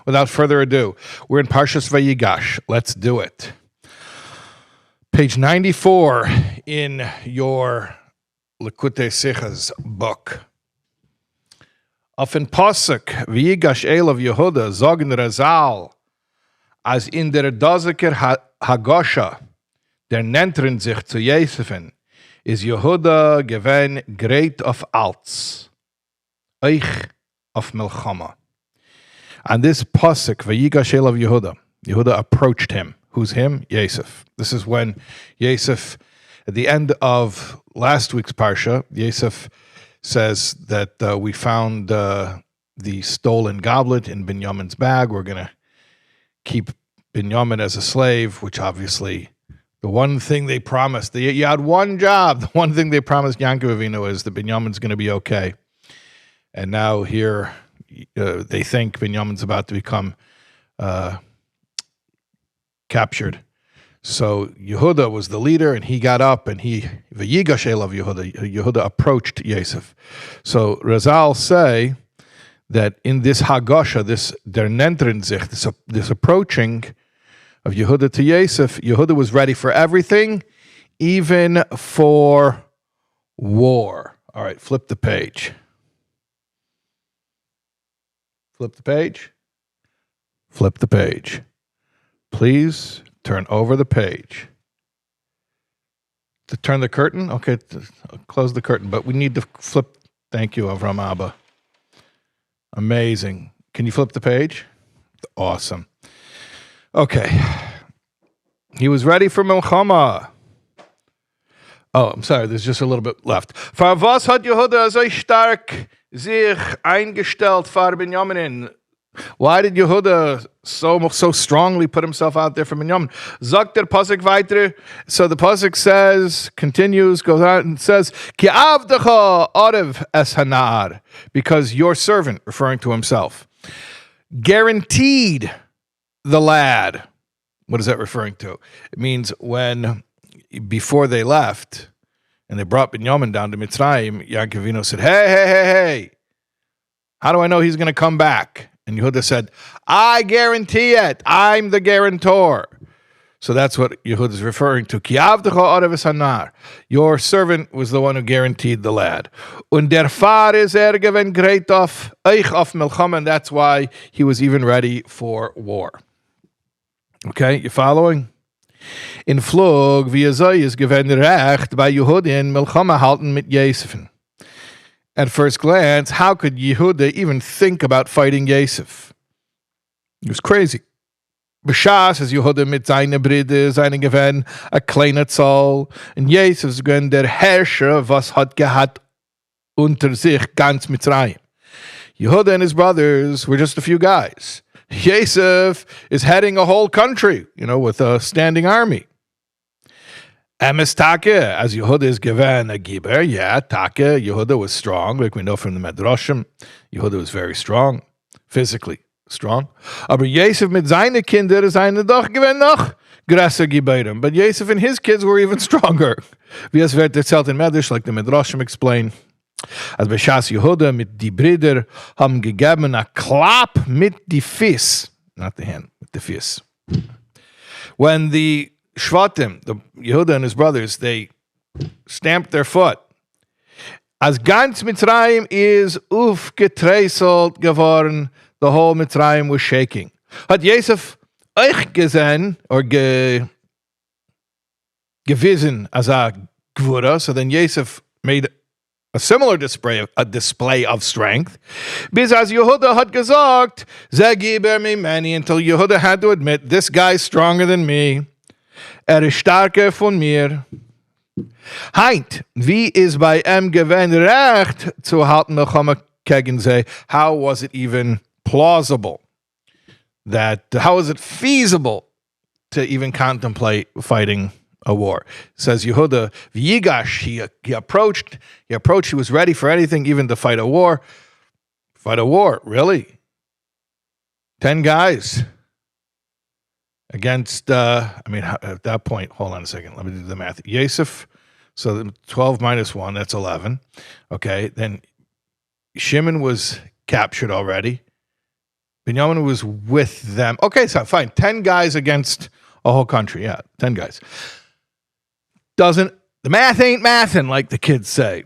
without further ado, we're in Parshas Vayigash. Let's do it. Page 94 in your Likkutei Sichos book. Auf ein Pasuk, Vayigash Elav Yehuda, sagen Razal, als in der Dozeker Hagosha, der nentern sich zu Yosefen, is Yehuda gewen great of alts, eich of Milchama. And this pasuk, Vayigash Elav Yehuda, Yehuda approached him. Who's him? Yosef. This is when Yosef, at the end of last week's parsha, Yosef says that we found the stolen goblet in Binyamin's bag. We're going to keep Binyamin as a slave, which obviously the one thing they promised, you had one job. The one thing they promised Yaakov Avinu is that Binyamin's going to be okay. And now here they think Binyamin's about to become captured. So Yehuda was the leader, and he got up, and Vayigash Elav Yehuda approached Yosef. So Razal say that in this Hagosha, this der nentern sich, this approaching of Yehuda to Yosef, Yehuda was ready for everything, even for war. All right, flip the page. Flip the page. Flip the page. Please turn over the page. To turn the curtain? Okay, close the curtain, but we need to flip. Thank you, Avram Abba. Amazing. Can you flip the page? Awesome. Okay. He was ready for Milchama. Oh, I'm sorry, there's just a little bit left. Für was hat Yehuda so stark sich eingestellt für Binyamin? Why did Yehuda so strongly put himself out there for Binyamin? Sagt der Pasuk weiter. So the Pasuk says, continues, goes out and says, Ki avdecha orev es hanar, because your servant, referring to himself, guaranteed the lad. What is that referring to? It means before they left, and they brought Binyamin down to Mitzrayim, Yaakov Avinu said, hey, how do I know he's going to come back? And Yehuda said, I guarantee it. I'm the guarantor. So that's what Yehuda is referring to. Ki avdecha orev es hanar. Your servant was the one who guaranteed the lad. Und der Far is gewen greit auf eich auf Milchama, and that's why he was even ready for war. Okay, you following? In Flug, wie is gewen recht bei Yehudin Milchama halten mit Yosefen. At first glance, how could Yehuda even think about fighting Yosef? He was crazy. B'shas as Yehuda mit seine Brüder, seine gewen a kleiner Zoll, und Yosef gewen der Herrscher, was hat gehat unter sich ganz Mitzrayim. Yehuda and his brothers were just a few guys. Yosef is heading a whole country, with a standing army. Emes Take, as Yehuda is given a giber, Take, Yehuda was strong, like we know from the Medrashim. Yehuda was very strong, physically strong. Aber Yosef mit seine Kinder seine doch gewen noch größer Giberim. But Yosef and his kids were even stronger. Wie es wird erzählt in Medrash, like the Medrashim explain. Als Beshas Yehuda mit die Brüder haben gegeben a Klapp mit die Fies, not the hand, with the Fies. When the Shvatim, the Yehuda and his brothers, they stamped their foot. As ganz Mitzrayim is aufgetreißelt geworden, the whole Mitzrayim was shaking. Hat Yosef euch gesehen, or gewissen as a Gvura, so then Yosef made a similar display of strength. Bis as Yehuda had gesagt, ze giber mi many, until Yehuda had to admit, this guy's stronger than me. Ist starker von mir. Heint, wie is bei gewen recht zu halten Milchama gegen sie? How was it even plausible? How is it feasible to even contemplate fighting a war? It says Yehuda, Vayigash, he approached, he was ready for anything, even to fight a war. Fight a war, really? 10 guys. Against, at that point, hold on a second. Let me do the math. Yosef, so 12 minus 1, that's 11. Okay, then Shimon was captured already. Binyamin was with them. Okay, so fine. 10 guys against a whole country. Yeah, 10 guys. The math ain't mathin', like the kids say.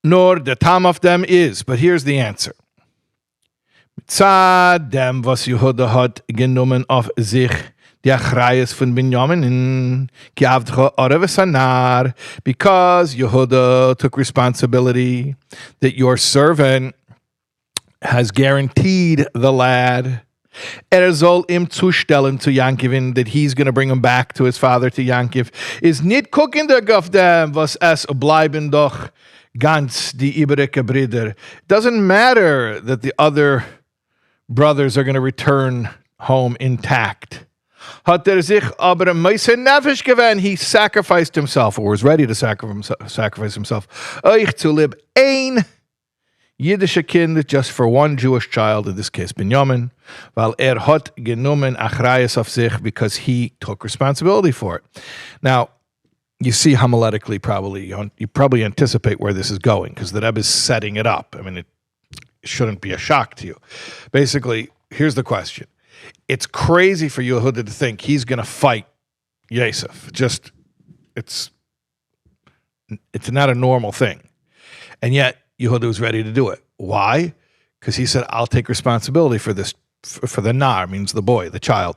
Nor the time of them is. But here's the answer. Mitzad dem, was Yehuda hat genommen auf sich, die Achrayes von Binyamin in Kiavdcha Oreves Anar, because Yehuda took responsibility that your servant has guaranteed the lad. Soll im zustellen to Yankivin, that he's going to bring him back to his father, to Yankiv, is nit guckendig auf dem, was es bleiben doch ganz die übrige Brüder. Doesn't matter that the other brothers are going to return home intact. Hat sich aber meise nefesh gewen, he sacrificed himself, or was ready to sacrifice himself. Euch zu lieb ein Yiddische Kind, just for one Jewish child, in this case Binyamin, weil hat genommen Achrayes auf sich, because he took responsibility for it. Now, you see homiletically, you probably anticipate where this is going, because the Rebbe is setting it up. I mean, it shouldn't be a shock to you. Basically, here's the question. It's crazy for Yehuda to think he's going to fight Yosef. It's not a normal thing. And yet, Yehuda was ready to do it. Why? Because he said, I'll take responsibility for this, for the nar, means the boy, the child.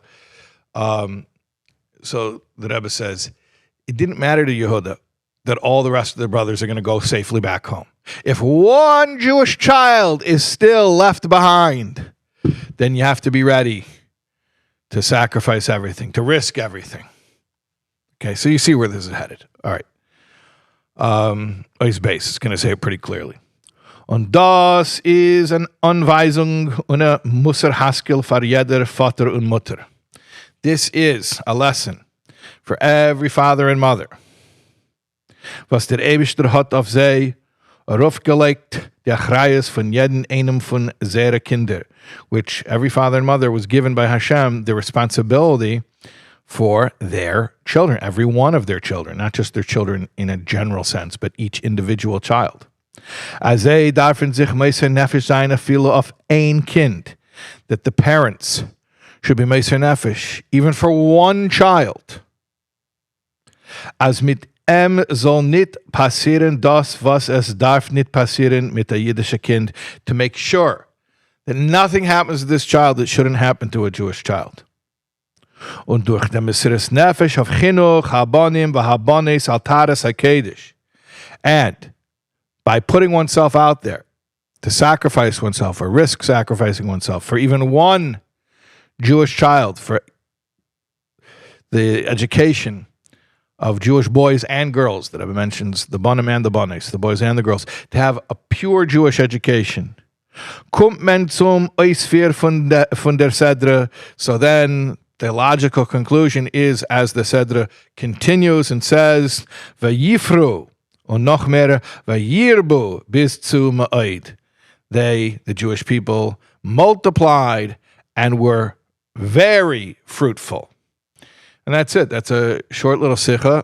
So the Rebbe says, it didn't matter to Yehuda that all the rest of the brothers are going to go safely back home. If one Jewish child is still left behind, then you have to be ready to sacrifice everything, to risk everything. Okay, so you see where this is headed. All right. His base is going to say it pretty clearly. Und das ist eine Anweisung und eine Musserhaskell für jeder Vater und Mutter. This is a lesson for every father and mother. Was der Eibishter hat auf sie aufgelegt, die Achrayes von jedem einem von seinen Kinder, which every father and mother was given by Hashem the responsibility for their children, every one of their children, not just their children in a general sense, but each individual child. Azay darfen sich meiser nefesh sein afilo of ein Kind, that the parents should be meiser nefesh, even for one child. As mit soll nit passieren das, was es darf nit passieren mit der jüdische Kind, to make sure that nothing happens to this child that shouldn't happen to a Jewish child. Und durch den Mesiras Nefesh auf Chinuch, Habanim, Vahabanes, Altares, HaKedesh. And by putting oneself out there to sacrifice oneself or risk sacrificing oneself for even one Jewish child, for the education of Jewish boys and girls, that I've mentioned, the Banim and the Banes, the boys and the girls, to have a pure Jewish education. Kommt men zum Eisvier von der Sedra, so then the logical conclusion is, as the Sedra continues and says, Vayifru, und noch mehr, Vayirbu, bis zu Ma'id. They, the Jewish people, multiplied and were very fruitful. And that's it. That's a short little Sicha.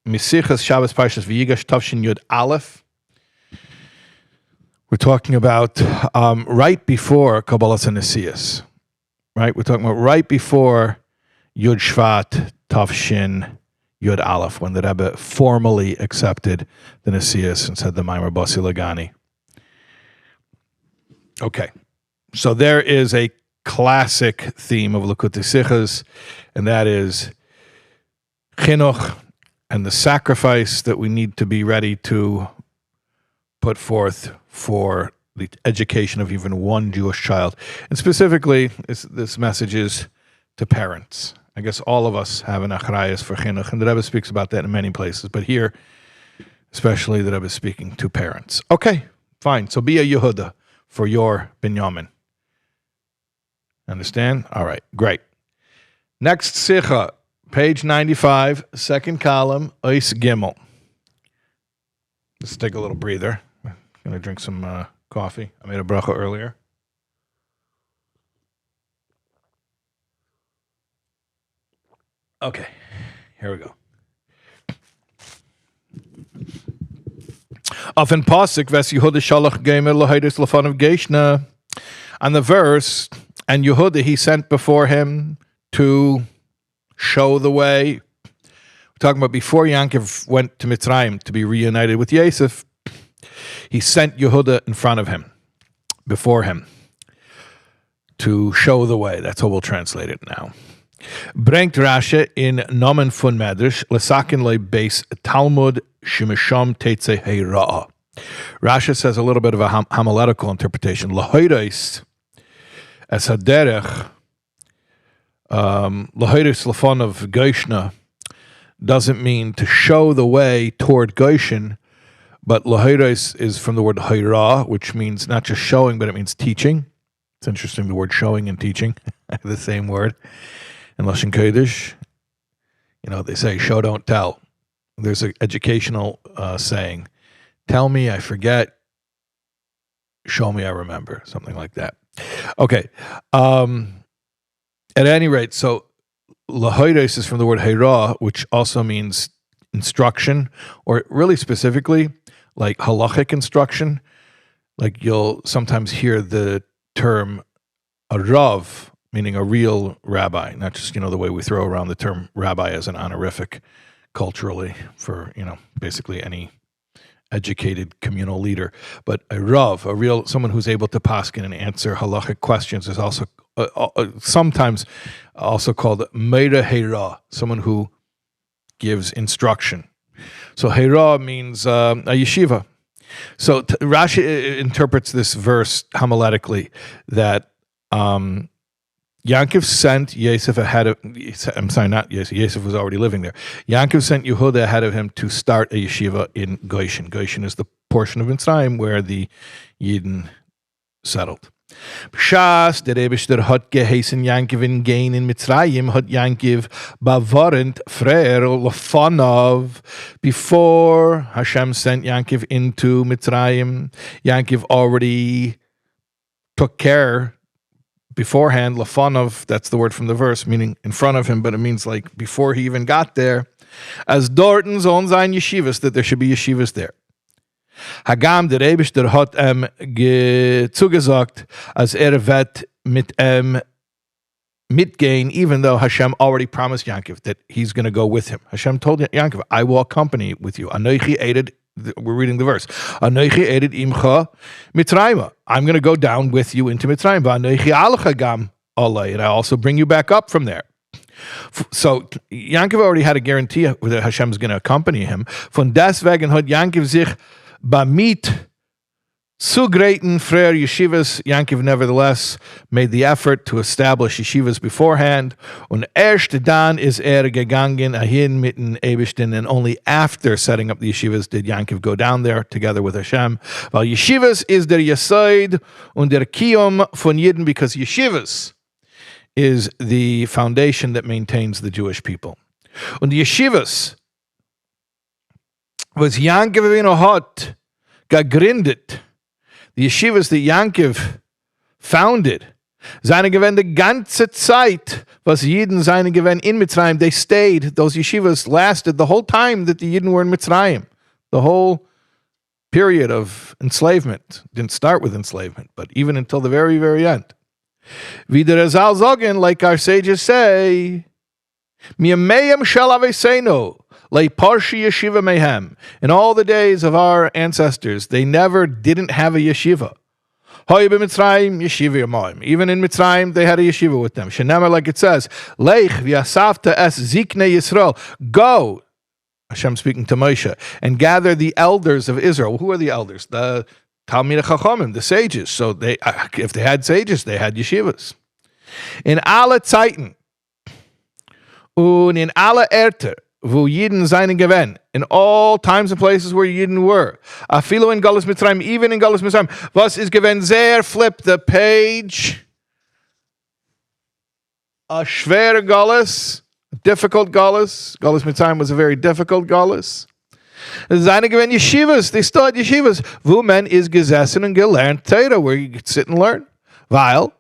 Misichas Shabbos Parshas Vayigash Tavshin Yud Aleph. We're talking about right before Kabbalas Nesias. Right? We're talking about right before Yud Shvat Tavshin Yud Aleph, when the Rebbe formally accepted the Nesias and said the Maimer Basi Lagani. Okay. So there is a classic theme of Likkutei Sichos, and that is chinuch, and the sacrifice that we need to be ready to put forth for the education of even one Jewish child. And specifically, this message is to parents. I guess all of us have an achrayas for chinuch, and the Rebbe speaks about that in many places, but here, especially, the Rebbe is speaking to parents. Okay, fine. So be a Yehuda for your Binyamin. Understand? All right, great. Next Sicha, page 95, second column, Ois Gimel. Let's take a little breather. I'm going to drink some coffee. I made a bracha earlier. Okay, here we go. Auf ein Pasuk, was Yehuda Shalach Gemer Lahidus Lafanav Geshna. on the verse, and Yehuda he sent before him to show the way. We're talking about before Yaakov went to Mitzrayim to be reunited with Yosef, he sent Yehuda in front of him, before him, to show the way. That's how we'll translate it now. Brengt Rashi in Nomen fun Medrash, Lesakin le Beis Talmud Shimisham Teitze Heira'ah. Rashi says a little bit of a homiletical interpretation. Lahoides as haderech, lahoides lafon of Goshen doesn't mean to show the way toward Goshen, but lahoides is from the word haira, which means not just showing, but it means teaching. It's interesting, the word showing and teaching, the same word. In Lashon Kodesh, they say show, don't tell. There's an educational saying, tell me I forget, show me I remember, something like that. Okay. At any rate, so lahoides is from the word heira, which also means instruction, or really specifically, like halachic instruction. Like you'll sometimes hear the term a rav, meaning a real rabbi, not just, the way we throw around the term rabbi as an honorific culturally for, basically any educated communal leader. But a rav, someone who's able to paskin and answer halachic questions, is also sometimes also called meira heira, someone who gives instruction. So heira means a yeshiva. So Rashi interprets this verse homiletically that Yaakov sent Yosef ahead of, I'm sorry, not Yosef, Yosef was already living there. Yaakov sent Yehuda ahead of him to start a yeshiva in Goshen. Goshen is the portion of Mitzrayim where the Yidden settled. B'shas der Eibishter hat geheißen Yaakov in Gain in Mitzrayim, hat Yaakov bavarent frer lefanov. Before Hashem sent Yaakov into Mitzrayim, Yaakov already took care beforehand, lefanov, that's the word from the verse, meaning in front of him, but it means like before he even got there, as dorten sollen sein yeshivos, that there should be yeshivas there. Hagam der Eibishter hat zugesagt, as wird mit mitgehen, even though Hashem already promised Yaakov that he's going to go with him. Hashem told Yaakov, I will accompany with you. Anochi aided, we're reading the verse. Anochi aided imcha Mitzrayim. I'm going to go down with you into Mitzrayim. Anochi alcha gam Allah, and I also bring you back up from there. So Yaakov already had a guarantee that Hashem is going to accompany him. Von deswegen hat Yaakov sich bamit zugreiten frer yeshivas. Yaakov nevertheless made the effort to establish yeshivas beforehand. Und erst dann ist gegangen ahin mit den Eibishten, and only after setting up the yeshivas did Yaakov go down there together with Hashem. Weil yeshivas is der Yesod und der Kiyom von Yidden, because yeshivas is the foundation that maintains the Jewish people. Und the yeshivas was Yaakov Avinu hat gegründet. The yeshivas that Yaakov founded, seine gewähnt die ganze Zeit, was Yidden seine gewähnt in Mitzrayim, they stayed, those yeshivas lasted the whole time that the Yidden were in Mitzrayim. The whole period of enslavement didn't start with enslavement, but even until the very, very end. Wie der Azal sagen, like our sages say, Miyameim shel aveseinu, lei parshi yeshiva mehem. In all the days of our ancestors, they never didn't have a yeshiva. Hoy b'Mitzrayim yeshiva yamoim. Even in Mitzrayim, they had a yeshiva with them. Shenamar, like it says, Leich v'yasavta es ziknei Yisrael. Go, Hashem speaking to Moshe, and gather the elders of Israel. Who are the elders? The Talmidei Chachamim, the sages. So they, if they had sages, they had yeshivas. In alle Zeiten und in alle Erter, wo Yidden seinen gewähnt, in all times and places where Yidden were, afilo in Galus Mitzrayim, even in Galus Mitzrayim, was is gewähnt sehr, flip the page, a schwere Galus, difficult Galus. Galus Mitzrayim was a very difficult Galus. Seine gewähnt yeshivas, they still had yeshivas, wo man is gesessen und gelernt Torah, where you could sit and learn, weil,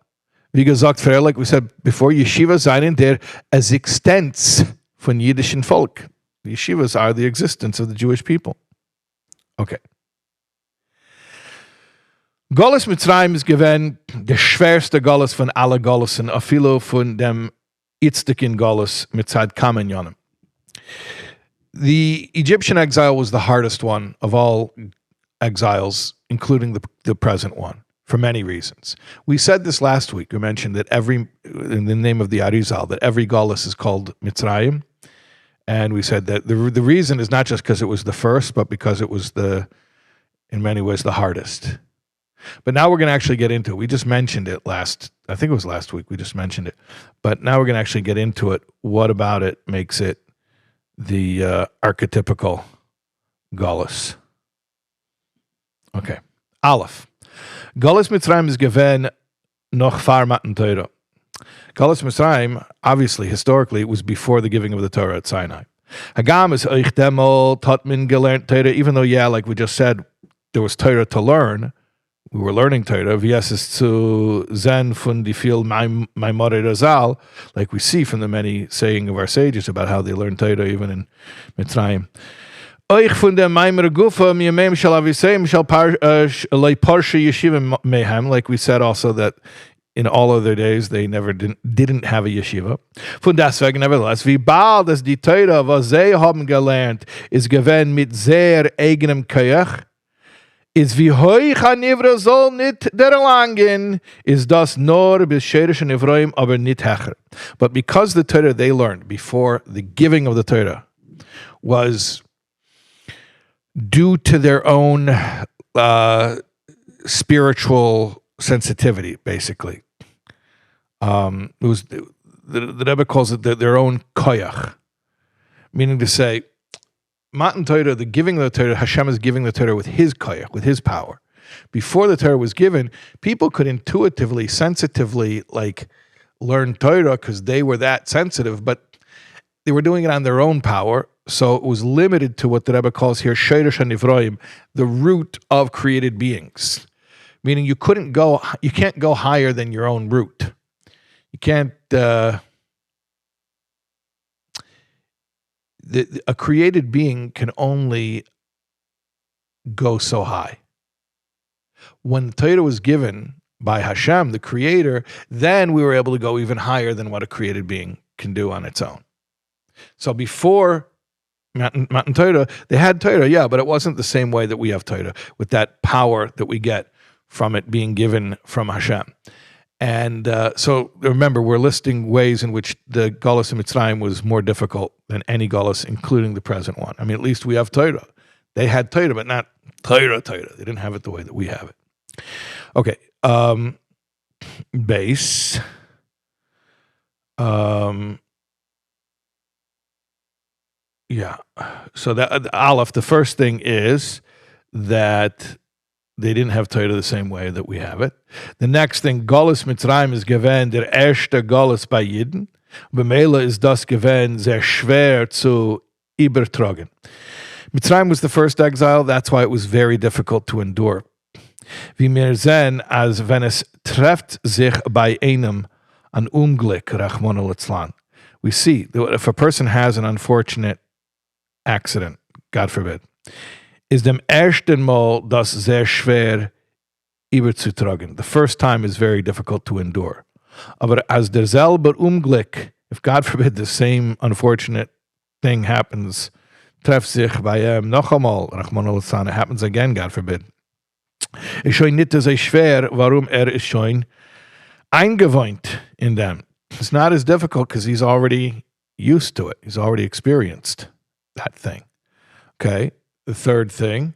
wie gesagt, früher, like we said before, yeshivas seinen der Existenz von jüdischen Volk. The yeshivas are the existence of the Jewish people. Okay. Golis Mitzrayim is given der schwerste Golis von alle Golissen, afilo von dem Itzdikin Golis mitzad Kamen Yonim. The Egyptian exile was the hardest one of all exiles, including the present one, for many reasons. We said this last week. We mentioned that in the name of the Arizal, that every Golis is called Mitzrayim. And we said that the reason is not just because it was the first, but because it was in many ways, the hardest. But now we're going to actually get into it. We just mentioned it I think it was last week, we just mentioned it. But now we're going to actually get into it. What about it makes it the archetypical Golis? Okay. Aleph. Golis Mitzrayim is given noch far matan Torah. Golis Mitzrayim, obviously, historically, it was before the giving of the Torah at Sinai. Hagam is euch demol tatmin gelernt Torah, even though, like we just said, there was Torah to learn. We were learning Torah. Vies is zu zen von die viel Maimore Razal, like we see from the many saying of our sages about how they learned Torah even in Mitzrayim. Euch von der Maimere Gufa miyamem shall aviseim shall lei parsha yeshiva mehem, like we said also that in all of their days they didn't have a yeshiva. Von deswegen nevertheless, wie bald es die Torah, was sie haben gelernt, ist gewesen mit sehr eigenem Koyach, is wie hoich a nivra soll nit der langen, is das nor bis sheirish nivroim aber nit hecher. But because the Torah they learned before the giving of the Torah was due to their own spiritual sensitivity, basically. It was the Rebbe calls it their own koyach, meaning to say, Matan Torah, the giving of the Torah, Hashem is giving the Torah with his koyach, with his power. Before the Torah was given, people could intuitively, sensitively, learn Torah because they were that sensitive, but they were doing it on their own power. So it was limited to what the Rebbe calls here Sheirish HaNivroim, the root of created beings. Meaning you can't go higher than your own root. You can't. A created being can only go so high. When the Torah was given by Hashem, the Creator, then we were able to go even higher than what a created being can do on its own. So before Matan Torah, they had Torah, but it wasn't the same way that we have Torah, with that power that we get from it being given from Hashem. And so remember, we're listing ways in which the Golos in Mitzrayim was more difficult than any Golos, including the present one. I mean, at least we have Torah. They had Torah, but not Torah. They didn't have it the way that we have it. Okay. Base. So that Aleph, the first thing is that they didn't have Torah the same way that we have it. The next thing, Golis Mitzrayim is given der erste Golis bei Yidden. B'meila is das given sehr schwer zu übertragen. Mitzrayim was the first exile. That's why it was very difficult to endure. Wie mir sehen, als wenn es trefft sich bei einem an Unglück, Rachmana litzlan. We see that if a person has an unfortunate accident, God forbid, is dem ersten Mal das sehr schwer überzutragen. The first time is very difficult to endure. Aber as derselbe Unglück, if God forbid the same unfortunate thing happens, trefft sich bei noch einmal, Rachmana litzlan, it happens again, God forbid. Ist schon nicht so schwer, warum ist schon eingewohnt in them. It's not as difficult because he's already used to it. He's already experienced that thing. Okay. The third thing,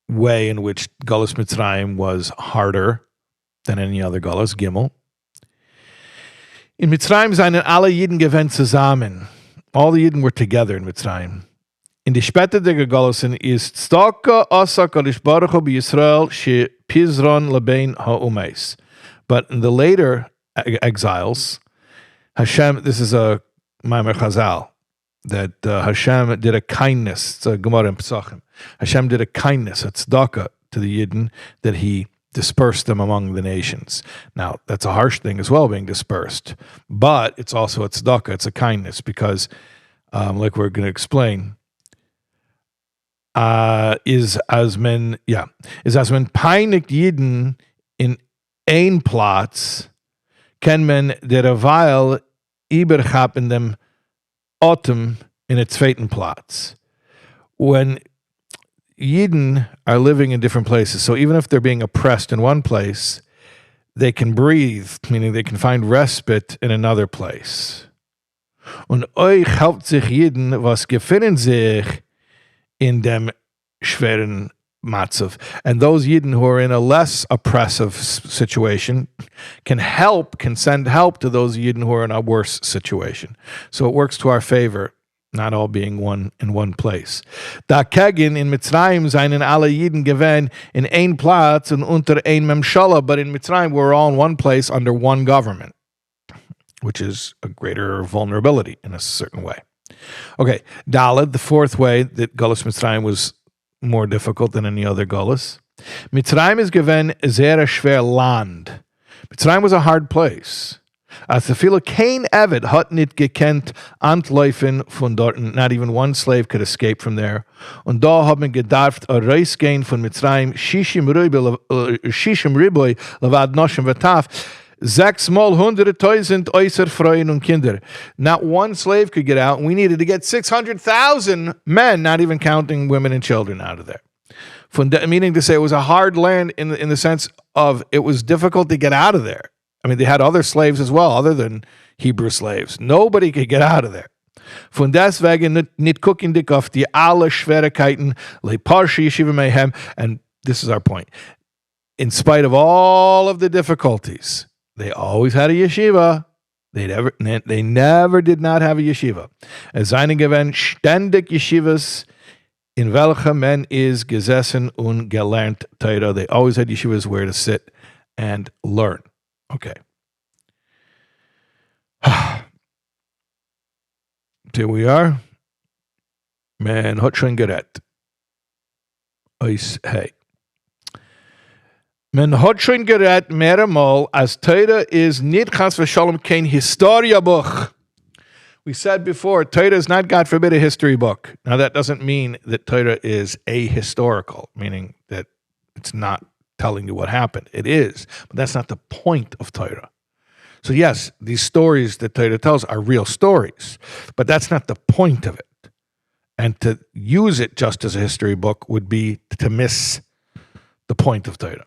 way in which Golos Mitzrayim was harder than any other Golos, Gimel. In Mitzrayim seien alle Yidden gewesen zusammen. All the Yidden were together in Mitzrayim. In die später der Golosen ist Staka Asa Kodesh Baruch Hu B'Yisrael she Pizron Lebein Ha'umeis. But in the later exiles, Hashem, this is a Maimer Chazal, that Hashem did a kindness, it's a Gemara in Pesachim. Hashem did a kindness, a tzedakah to the Yidden, that he dispersed them among the nations. Now, that's a harsh thing as well, being dispersed. But it's also a tzedakah, it's a kindness, because, like we're going to explain, is as men peinigt Yidden in ein Platz, kann men der Weil überhaupt in dem Autumn in a zweiten Platz. When Yidden are living in different places, so even if they're being oppressed in one place, they can breathe, meaning they can find respite in another place. Und euch helpt sich Yidden, was gefinnen sich in dem schweren Matzav. And those Yidden who are in a less oppressive situation can send help to those Yidden who are in a worse situation. So it works to our favor, not all being in one place. Da Kegin in Mitzrayim seinen alle Yidden gewähnt in ein Platz und unter ein Memshala, but in Mitzrayim we're all in one place under one government, which is a greater vulnerability in a certain way. Okay, Daled, the fourth way that Golus Mitzrayim was more difficult than any other Golus. Mitzrayim is given sehr schwer Land. Mitzrayim was a hard place. As the viele kein Eved hat nicht gekannt antläufen von dorten. Not even one slave could escape from there. Und da hat man gedarft a rausgehen von Mitzrayim shishim riboi levad noshim v'taf 600,000 äußer Frauen und Kinder. Not one slave could get out, and we needed to get 600,000 men, not even counting women and children, out of there. Meaning to say, it was a hard land in the sense of it was difficult to get out of there. I mean, they had other slaves as well, other than Hebrew slaves. Nobody could get out of there. Von deswegen nicht gucken dich auf die alle Schwierigkeiten, le Parsha Yeshiva Mayhem, and this is our point. In spite of all of the difficulties, they always had a yeshiva. They never did not have a yeshiva. Es seien gewesen ständig Yeshivos, in welcher men is gesessen und gelernt Torah. They always had yeshivas where to sit and learn. Okay. Here we are. Man hat schon gerät. Hey. Men hat schon gerät mehrmal, as Torah is nicht chas v'shalom kein Historiabuch. We said before, Torah is not, God forbid, a history book. Now that doesn't mean that Torah is ahistorical, meaning that it's not telling you what happened. It is, but that's not the point of Torah. So yes, these stories that Torah tells are real stories, but that's not the point of it. And to use it just as a history book would be to miss the point of Torah.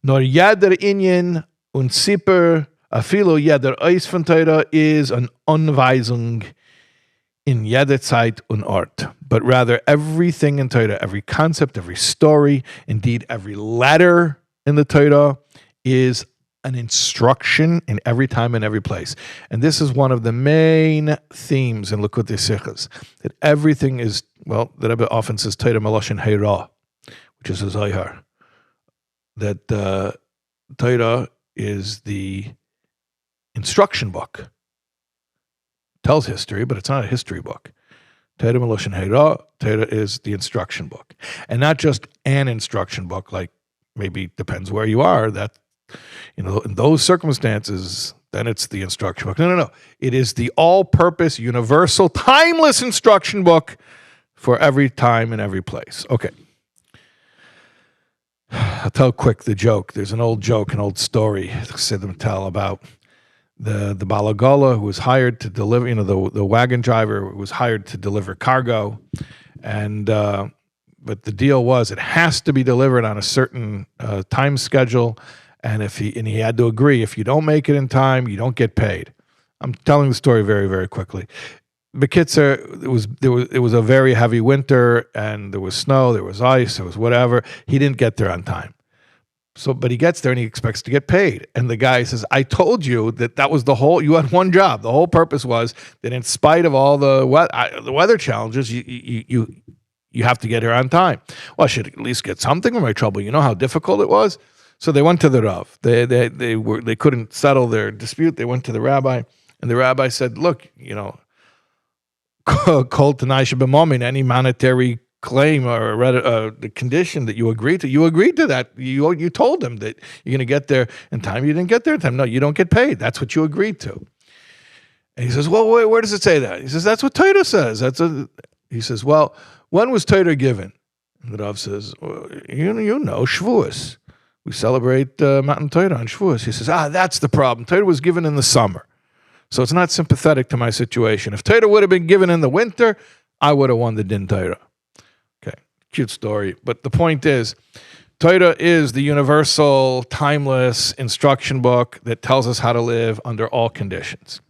Nor jeder Inyan und Zipper, afilo jeder Eis von Torah is an Anweisung in jeder Zeit und Ort. But rather everything in Torah, every concept, every story, indeed every letter in the Torah is an instruction in every time and every place. And this is one of the main themes in Likkutei Sichos, that everything is, well, the Rebbe often says Torah Meloshin Heira, which is a Zohar. That Torah is the instruction book. Tells history, but it's not a history book. Torah Meloshin Heira, Torah is the instruction book. And not just an instruction book, like maybe depends where you are, that, you know, in those circumstances, then it's the instruction book. No. It is the all-purpose, universal, timeless instruction book for every time and every place. Okay. I'll tell quick the joke. There's an old joke, an old story Chassidim tell about the Balagola who was hired to deliver, you know, the wagon driver who was hired to deliver cargo, and but the deal was it has to be delivered on a certain time schedule, and he had to agree, if you don't make it in time, you don't get paid. I'm telling the story very, very quickly. Bekitzer, it was a very heavy winter, and there was snow, there was ice, there was whatever. He didn't get there on time. So, but he gets there and he expects to get paid. And the guy says, I told you that was you had one job. The whole purpose was that in spite of all the weather challenges, you have to get here on time. Well, I should at least get something for my trouble. You know how difficult it was? So they went to the Rav. They couldn't settle their dispute. They went to the rabbi, and the rabbi said, look, you know, Kol Tanai Shabbamomin, any monetary claim or the condition that you agreed to that. You told them that you're going to get there in time. You didn't get there in time. No, you don't get paid. That's what you agreed to. And he says, well, where does it say that? He says, that's what Torah says. He says, well, when was Torah given? And the Rav says, well, you know, Shavuos. We celebrate Matan Torah on Shavuos. He says, that's the problem. Torah was given in the summer. So it's not sympathetic to my situation. If Torah would have been given in the winter, I would have won the Din Torah. Okay, cute story. But the point is, Torah is the universal, timeless instruction book that tells us how to live under all conditions.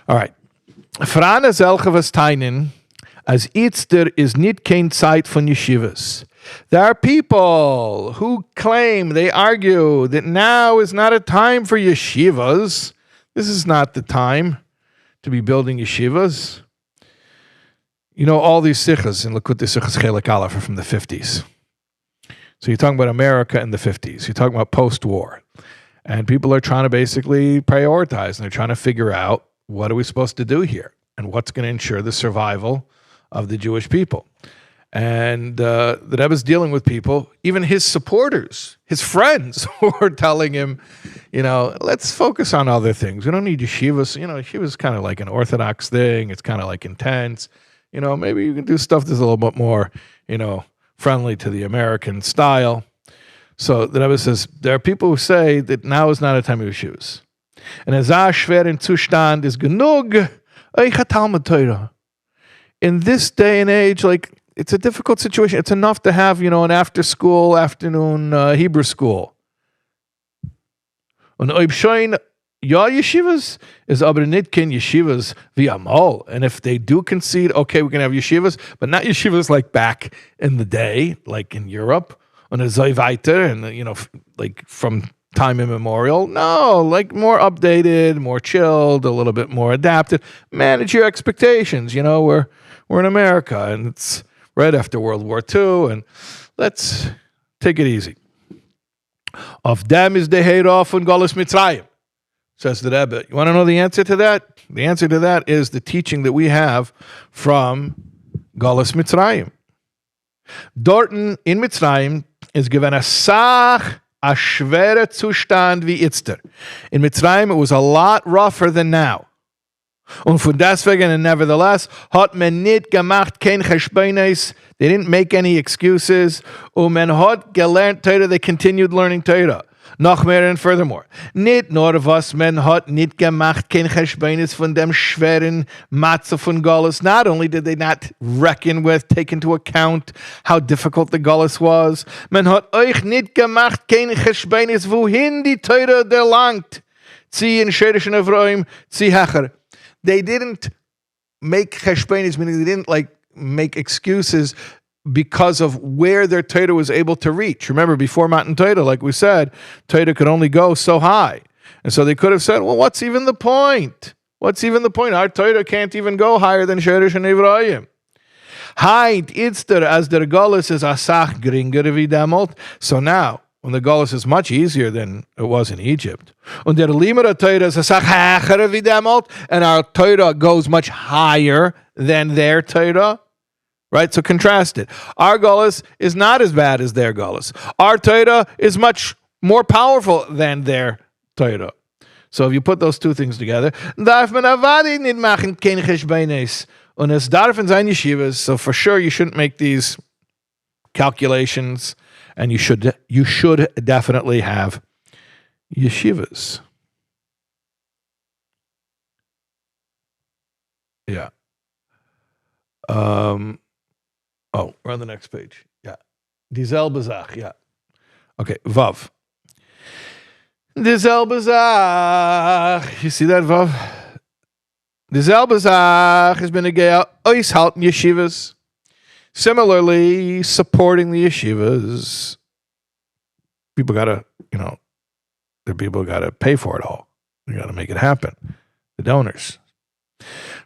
All right. Frane zelche was teinen, as itzter is nit kein Zeit von Yeshivos. There are people who claim, they argue, that now is not a time for yeshivas. This is not the time to be building yeshivas. You know, all these sichas in Likkutei Sichos Chelik Aleph are from the 50s. So you're talking about America in the 50s. You're talking about post-war. And people are trying to basically prioritize, and they're trying to figure out, what are we supposed to do here? And what's going to ensure the survival of the Jewish people? And the Rebbe's dealing with people, even his supporters, his friends, who are telling him, you know, let's focus on other things. We don't need yeshivas. You know, yeshiva's kind of like an Orthodox thing. It's kind of like intense. You know, maybe you can do stuff that's a little bit more, you know, friendly to the American style. So the Rebbe says, there are people who say that now is not a time of yeshivas. And as schweren Zustand is genug, Talmud Torah. In this day and age, like, it's a difficult situation. It's enough to have, you know, an after-school, afternoon Hebrew school. Und ob schon ja yeshivas is aber nicht kein yeshivas via mol. And if they do concede, okay, we can have yeshivas, but not yeshivas like back in the day, like in Europe, on a Zayvaiter, and, you know, like from time immemorial. No, like more updated, more chilled, a little bit more adapted. Manage your expectations. You know, we're in America, and it's right after World War II, and let's take it easy. Of them is the Herof and Galus Mitzrayim, says the Rebbe. You want to know the answer to that? The answer to that is the teaching that we have from Galus Mitzrayim. Dorten in Mitzrayim is given a Sach, a schwere Zustand wie itzter. In Mitzrayim, it was a lot rougher than now. Und von deswegen, and nevertheless, hat man nicht gemacht kein Cheshbonos. They didn't make any excuses. Und man hat gelernt Torah. They continued learning Torah. Noch mehr and furthermore. Nicht nur was man hat nicht gemacht kein Cheshbonos von dem schweren Matze von Galus. Not only did they not reckon with, take into account how difficult the Galus was, man hat euch nicht gemacht kein Cheshbonos, wohin die Torah der langt. Zieh in Sherischen Avroim, zieh hecher. They didn't make cheshbonos, meaning they didn't like make excuses because of where their Torah was able to reach. Remember, before Matan Torah, like we said, Torah could only go so high. And so they could have said, well, what's even the point? What's even the point? Our Torah can't even go higher than Sherish and Evrayim. Haint itzter as der Golus is asach gringer wie demot. So now, when the Golus is much easier than it was in Egypt, und der Limera Torah is asach hacher wie demot, and our Torah goes much higher than their Torah, right? So contrast it. Our Golus is not as bad as their Golus. Our Torah is much more powerful than their Torah. So if you put those two things together, darf man avadi nicht machen kein cheshbonos, und es darf in sein yeshivas. So for sure you shouldn't make these calculations, and you should definitely have yeshivas. Yeah. Oh, we're on the next page. Yeah. Dizel Bazach. Yeah. Okay. Vav. Dizel Bazach. You see that, Vav? Dizel Bazach has been a gay ois halten yeshivas. Similarly, supporting the yeshivas. People gotta, the people gotta pay for it all. You gotta make it happen. The donors.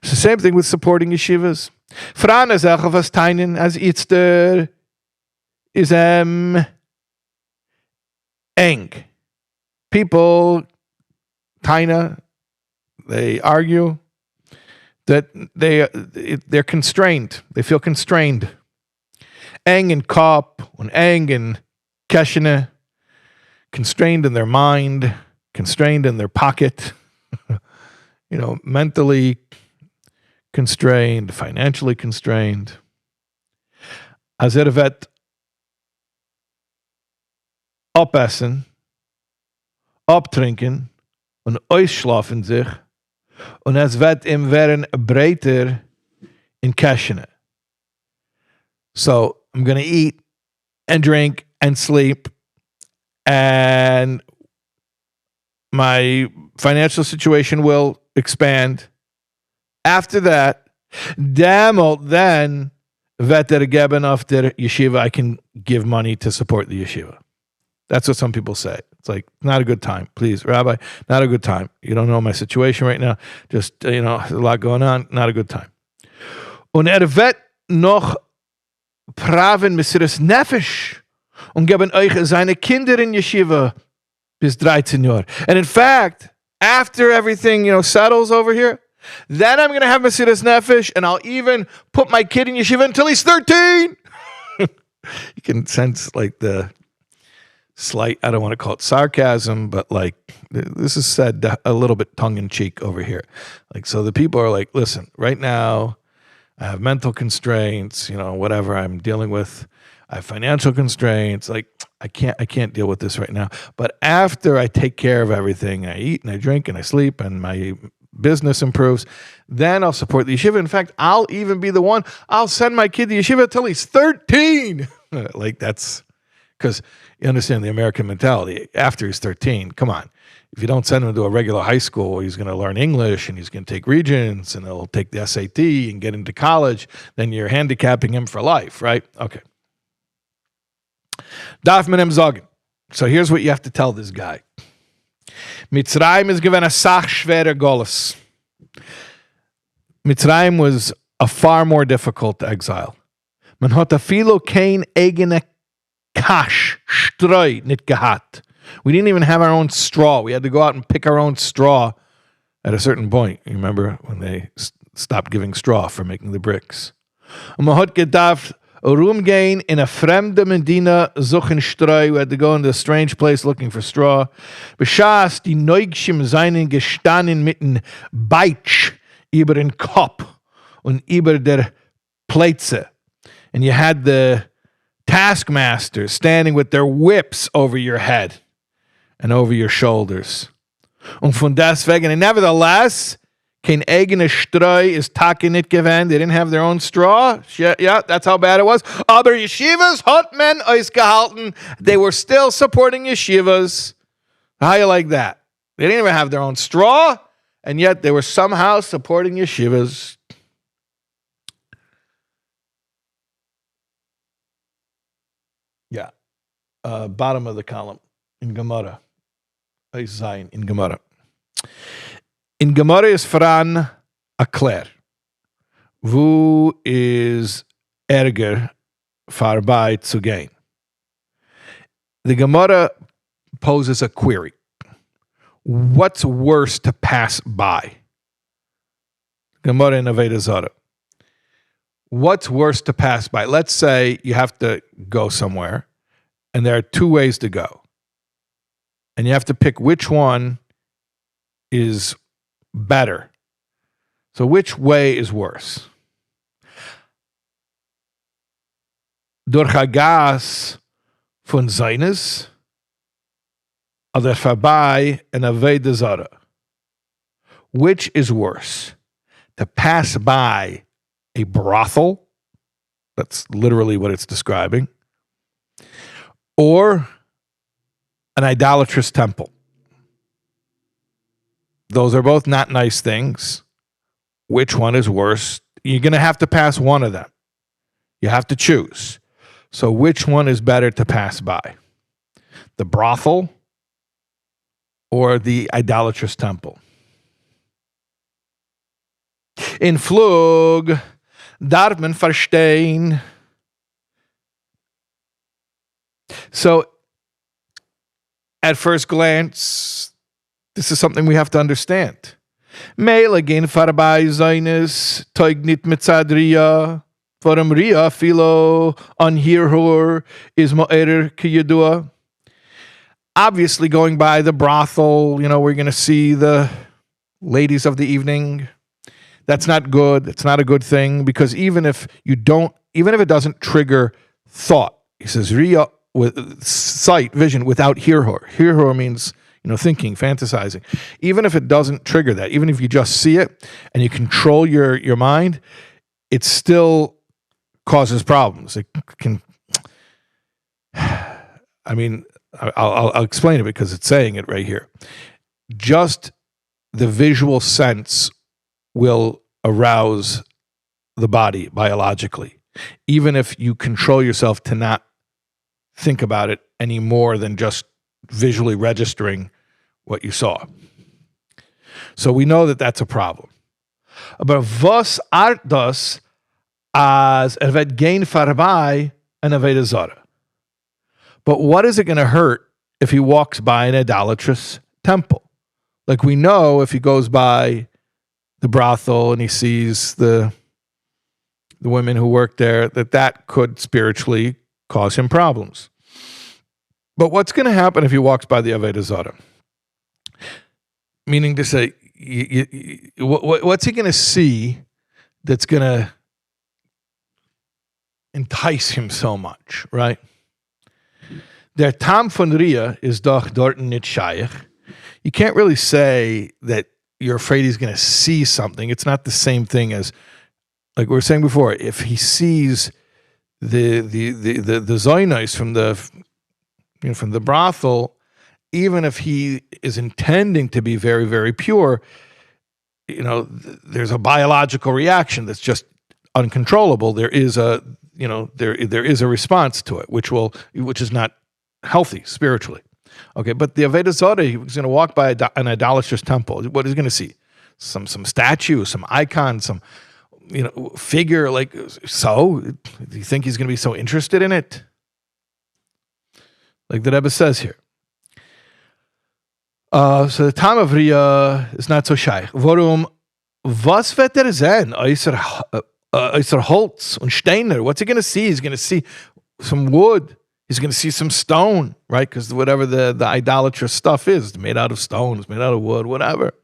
It's the same thing with supporting yeshivas. Frane zelche was teinen as itzter is eng. People, taina, they argue that they're constrained. They feel constrained. Eng in kop, and eng in keshene, constrained in their mind, constrained in their pocket, mentally constrained, financially constrained. Als wird opessen, optrinken und ausschlafen sich und es wird ihm werden breiter in Keshene. So I'm going to eat and drink and sleep, and my financial situation will expand. After that, then wird geben auf der yeshiva, I can give money to support the yeshiva. That's what some people say. It's like, not a good time. Please, Rabbi, not a good time. You don't know my situation right now. Just, there's a lot going on. Not a good time. Und wird noch praven mesiras nefesh und geben euch seine Kinder in yeshiva bis 13 Jahre. And in fact, after everything, settles over here, then I'm going to have mesiras nefesh, and I'll even put my kid in yeshiva until he's 13. You can sense like the slight, I don't want to call it sarcasm, but like this is said a little bit tongue-in-cheek over here. Like, so the people are like, listen, right now I have mental constraints, whatever I'm dealing with. I have financial constraints. Like, I can't deal with this right now. But after I take care of everything, I eat and I drink and I sleep and my business improves, then I'll support the yeshiva. In fact, I'll even be the one, I'll send my kid to yeshiva till he's 13. Like, that's because you understand the American mentality. After he's 13, come on. If you don't send him to a regular high school, he's going to learn English and he's going to take Regents and he'll take the SAT and get into college. Then you're handicapping him for life, right? Okay. Darf man ihm sagen. So here's what you have to tell this guy. Mitzrayim is given a sach schwerer Golos. Mitzrayim was a far more difficult exile. Man hat afilo kein eigene Kash, Streu, nicht gehabt. We didn't even have our own straw. We had to go out and pick our own straw at a certain point. You remember when they stopped giving straw for making the bricks. Und man hat gedacht, rumgehen in a fremde Medina suchen Streu. We had to go into a strange place looking for straw. Beschas die Neugschim seinen gestanden mitten Beitsch über den Kopf und über der Plätze. And you had the taskmasters standing with their whips over your head and over your shoulders. Und von deswegen, and nevertheless, kein eigene Streu ist Tage nicht gewesen. They didn't have their own straw. Yeah, that's how bad it was. Aber Yeshivos hat man ausgehalten. They were still supporting Yeshivas. How you like that? They didn't even have their own straw, and yet they were somehow supporting Yeshivas. Yeah. Bottom of the column in Gemara. Zayin in Gemara. In Gemara is Fran Akler. Wo is Ärger vorbei zu gehen? The Gemara poses a query. What's worse to pass by? Gemara in Aveda Zara. What's worse to pass by? Let's say you have to go somewhere, and there are two ways to go. And you have to pick which one is better. So which way is worse? Durch Hagas von seines oder vorbei in Aveda Zara. Which is worse? To pass by a brothel, that's literally what it's describing, or an idolatrous temple. Those are both not nice things. Which one is worse? You're going to have to pass one of them. You have to choose. So which one is better to pass by? The brothel or the idolatrous temple? In Flug darf man verstehen. So, at first glance, this is something we have to understand. Mele gehen vorbei seines Teug nit mit Zadria, vorm Ria philo on hier is mo'erer kiyadua. Obviously, going by the brothel, we're going to see the ladies of the evening. That's not good. It's not a good thing, because even if it doesn't trigger thought, he says, Riya, with sight, vision, without hirhor. Hirhor means, thinking, fantasizing. Even if it doesn't trigger that, even if you just see it and you control your mind, it still causes problems. It can, I'll explain it because it's saying it right here. Just the visual sense will arouse the body biologically, even if you control yourself to not think about it any more than just visually registering what you saw. So we know that that's a problem. But was art das as wird gain vorbei an Avodah Zarah? But what is it going to hurt if he walks by an idolatrous temple? Like we know, if he goes by the brothel and he sees the women who work there, that could spiritually cause him problems. But what's going to happen if he walks by the Avodah Zarah? Meaning to say, what's he going to see that's going to entice him so much, right? Der Tam von Ria is doch dort nit shaykh. You can't really say that you're afraid he's going to see something. It's not the same thing as, like we were saying before, if he sees the zoinos from the brothel, even if he is intending to be very, very pure, there's a biological reaction that's just uncontrollable. There is a response to it, which is not healthy spiritually. Okay, but the Avodah Zarah, he was going to walk by an idolatrous temple. What is he going to see? Some statue, some icon, some figure. Like, so do you think he's going to be so interested in it? Like the Rebbe says here. So the time of Ria is not so shy. Warum? Was wird sehen? Äußer Holz und Steiner. What's he going to see? He's going to see some wood. He's going to see some stone, right? Because whatever the idolatrous stuff is, made out of stone, it's made out of wood, whatever.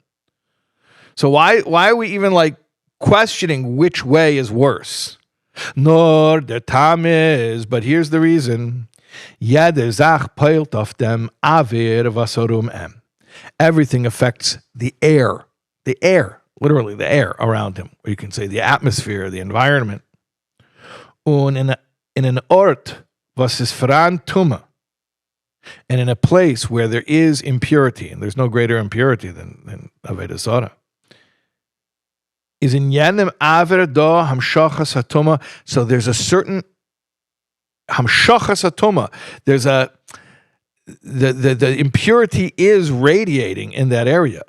So why are we even questioning which way is worse? Nor der Tam is, but here's the reason. Jede Sach peilt auf dem Avir was em. Everything affects the air, literally the air around him, or you can say the atmosphere, the environment. Und in an Ort, was is Fran Tuma, and in a place where there is impurity, and there's no greater impurity than Avodah Zarah, is in Yanim Aver Do Hamshachas Hatuma. So there's a certain Hamshachas Hatuma. There's the impurity is radiating in that area.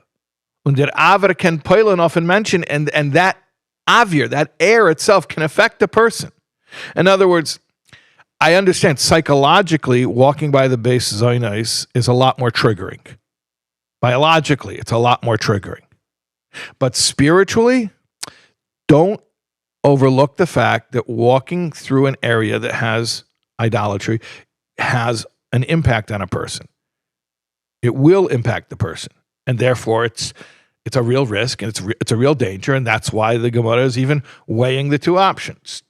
Und der Aver can Poilan often mention, and that Avir, that air itself, can affect a person. In other words, I understand psychologically walking by the base Zionais is a lot more triggering. Biologically, it's a lot more triggering. But spiritually, don't overlook the fact that walking through an area that has idolatry has an impact on a person. It will impact the person. And therefore, it's a real risk and it's a real danger. And that's why the Gemara is even weighing the two options.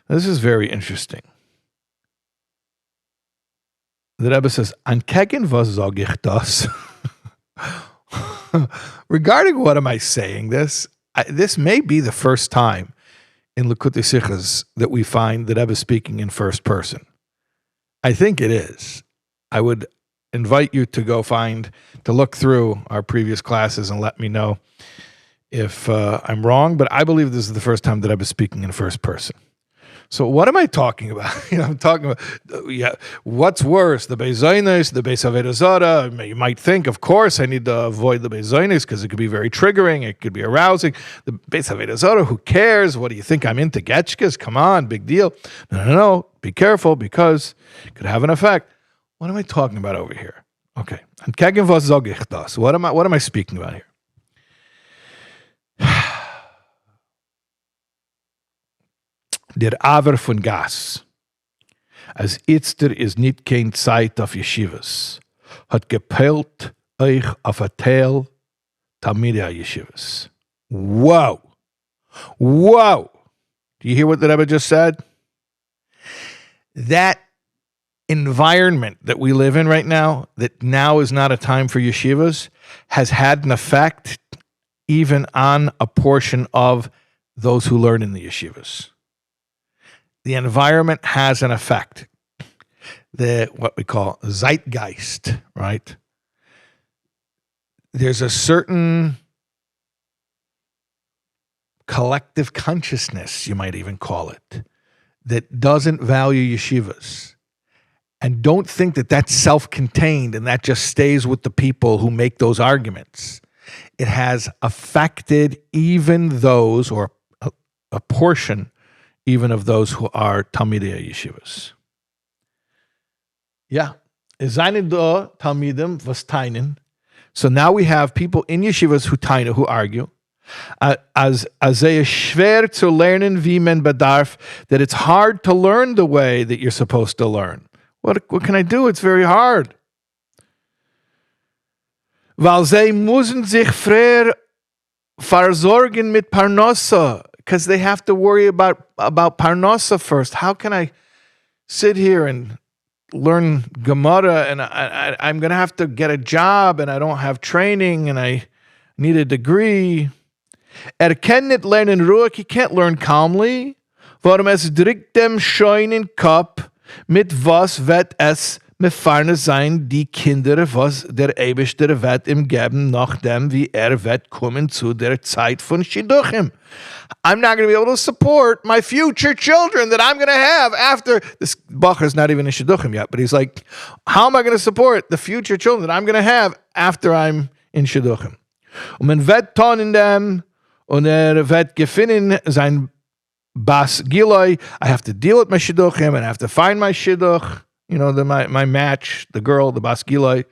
This is very interesting. The Rebbe says, "An kegen was sag ich das?" Regarding what am I saying this? This may be the first time in Likkutei Sichos that we find the Rebbe speaking in first person. I think it is. I would invite you to look through our previous classes and let me know if I'm wrong, but I believe this is the first time that Rebbe is speaking in first person. So what am I talking about? I'm talking about, what's worse, the Beis Zaynis, the Beis Avodah Zarah? You might think, of course, I need to avoid the Beis Zaynis because it could be very triggering, it could be arousing. The Beis Avodah Zarah, who cares? What do you think, I'm into getchkas? Come on, big deal. No, be careful because it could have an effect. What am I talking about over here? Okay. What am I speaking about here? Der Aver von Gas, als Itzter is nicht kein Zeit auf Yeshivos, hat gepeilt euch auf a tail Talmidei Yeshivos. Whoa. Whoa. Do you hear what the Rebbe just said? That environment that we live in right now, that now is not a time for yeshivas, has had an effect even on a portion of those who learn in the yeshivas. The environment has an effect. What we call zeitgeist, right? There's a certain collective consciousness, you might even call it, that doesn't value yeshivas. And don't think that that's self-contained and that just stays with the people who make those arguments. It has affected even those, or a portion even of those who are Talmidei Yeshivos. Yeah. So now we have people in yeshivas who argue, as schwer zu lernen wie man bedarf, that it's hard to learn the way that you're supposed to learn. What can I do? It's very hard. Weil sie müssen sich früher versorgen mit Parnassa, because they have to worry about Parnassa first. How can I sit here and learn Gemara and I'm going to have to get a job and I don't have training and I need a degree? Kann nicht lernen ruhig, he can't learn calmly. Warum es drückt dem scheinen Kopf, mit was wird es mefarne sein, die Kinder, was der Eibishter wird ihm geben, nachdem wie wird kommen zu der Zeit von Shidduchim. I'm not going to be able to support my future children that I'm going to have after. This Bacher is not even in Shidduchim yet, but he's like, how am I going to support the future children that I'm going to have after I'm in Shidduchim? Und man wird tun in dem, und wird gefunden sein Bas Giloi. I have to deal with my Shidduchim, and I have to find my Shidduch, my match, the girl, the Bas Giloi.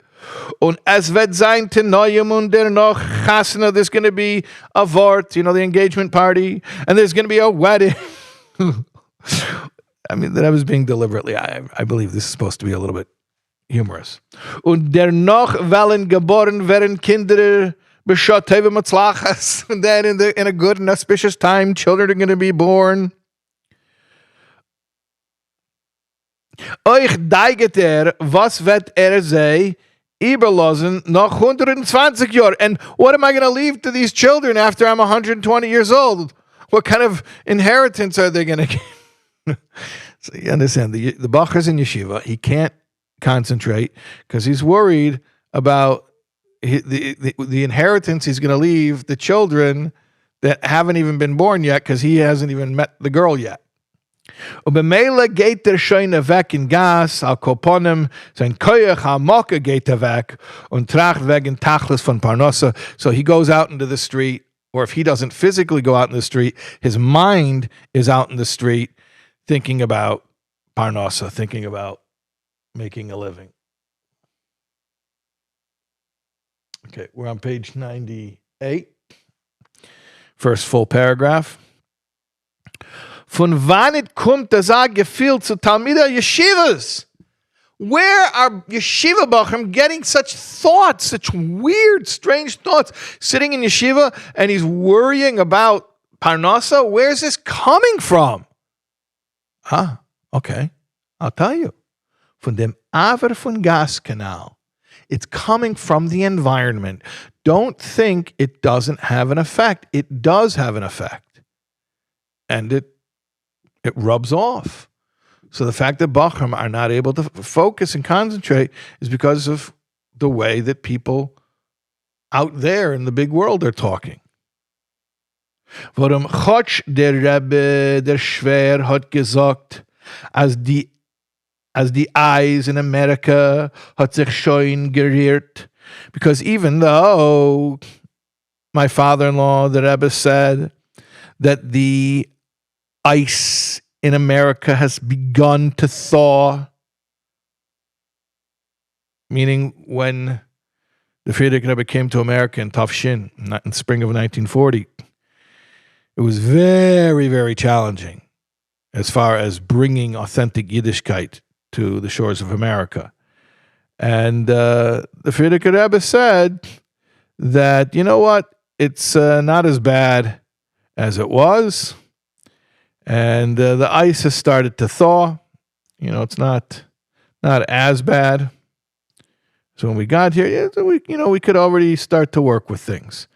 Und es wird sein Tenoyim und der noch Chasna. There's going to be a Vort, the engagement party, and there's going to be a wedding. I mean, that I was being deliberately, I believe this is supposed to be a little bit humorous. Und der noch wollen geboren werden Kinder b'shot teva matzlachas. And then in a good and auspicious time, children are going to be born. Euch deiget was wird sei, überlassen noch 120 Jahre. And what am I going to leave to these children after I'm 120 years old? What kind of inheritance are they going to get? So you understand, the Bacher's in yeshiva. He can't concentrate because he's worried about the inheritance he's going to leave the children that haven't even been born yet because he hasn't even met the girl yet. Und bemele geht der Scheine weg in Gas, al Koponim, sein Koyach HaMoka geht weg und tracht wegen Tachlis von Parnassa. So he goes out into the street, or if he doesn't physically go out in the street, his mind is out in the street thinking about Parnassa, thinking about making a living. Okay, we're on page 98, first full paragraph. Von wann kommt das Gefühl zu Talmidei Yeshivos? Where are yeshiva bachim getting such thoughts, such weird, strange thoughts? Sitting in yeshiva and he's worrying about Parnassa? Where's this coming from? Okay, I'll tell you. Von dem Aver von Gaskanal. It's coming from the environment. Don't think it doesn't have an effect. It does have an effect. And it rubs off. So the fact that Bachram are not able to focus and concentrate is because of the way that people out there in the big world are talking. Warum Chotsch der Rebbe, der Schwer, hat gesagt, als die eyes in America hat sich schon gerührt. Because even though my father-in-law, the Rebbe, said that the ice in America has begun to thaw, meaning when the Frierdiker Rebbe came to America in Tafshin in spring of 1940, it was very, very challenging as far as bringing authentic Yiddishkeit to the shores of America. And the Frierdiker Rebbe said that, you know what, it's not as bad as it was, and the ice has started to thaw. It's not as bad. So when we got here, we could already start to work with things.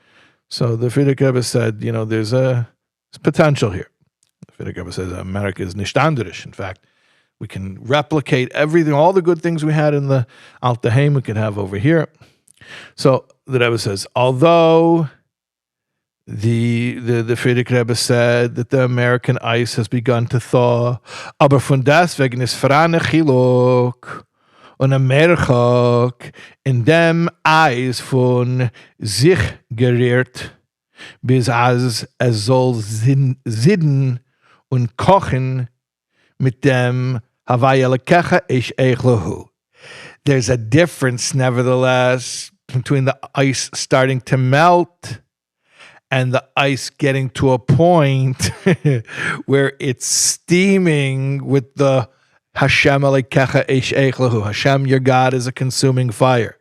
So the Frierdiker Rebbe said, there's potential here. The Frierdiker Rebbe says America is nicht anders. In fact, we can replicate everything, all the good things we had in the Alta Heim, we can have over here. So the Rebbe says, although the Frierdiker Rebbe said that the American ice has begun to thaw, aber von deswegen ist verane Chiluk und Americhok in dem Eis von sich gerührt, bis es soll sidden und kochen mit dem Havaya Lekecha ish eichlahu. There's a difference, nevertheless, between the ice starting to melt and the ice getting to a point where it's steaming with the Hashem Elokecha Eish Eichlahu. Hashem, your God, is a consuming fire.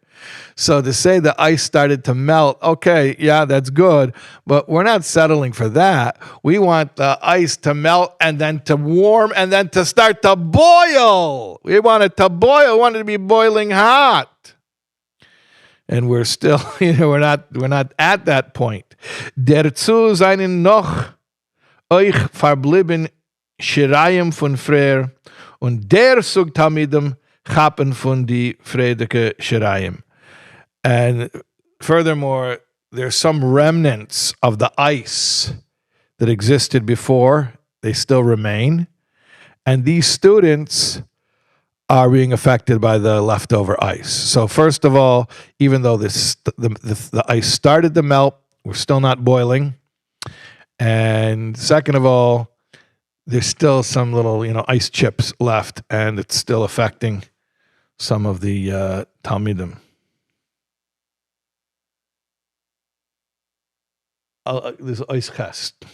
So to say the ice started to melt, okay, yeah, that's good, but we're not settling for that. We want the ice to melt and then to warm and then to start to boil. We want it to boil. We want it to be boiling hot. And we're still, we're not at that point. Derzu seinen noch euch verblieben Shirayim von Freer und der sucht Tamidem chappen von die Frierdiker Shirayim. And furthermore, there's some remnants of the ice that existed before. They still remain. And these students are being affected by the leftover ice. So first of all, even though the ice started to melt, we're still not boiling. And second of all, there's still some little, ice chips left, and it's still affecting some of the Talmidim. There's ice chest.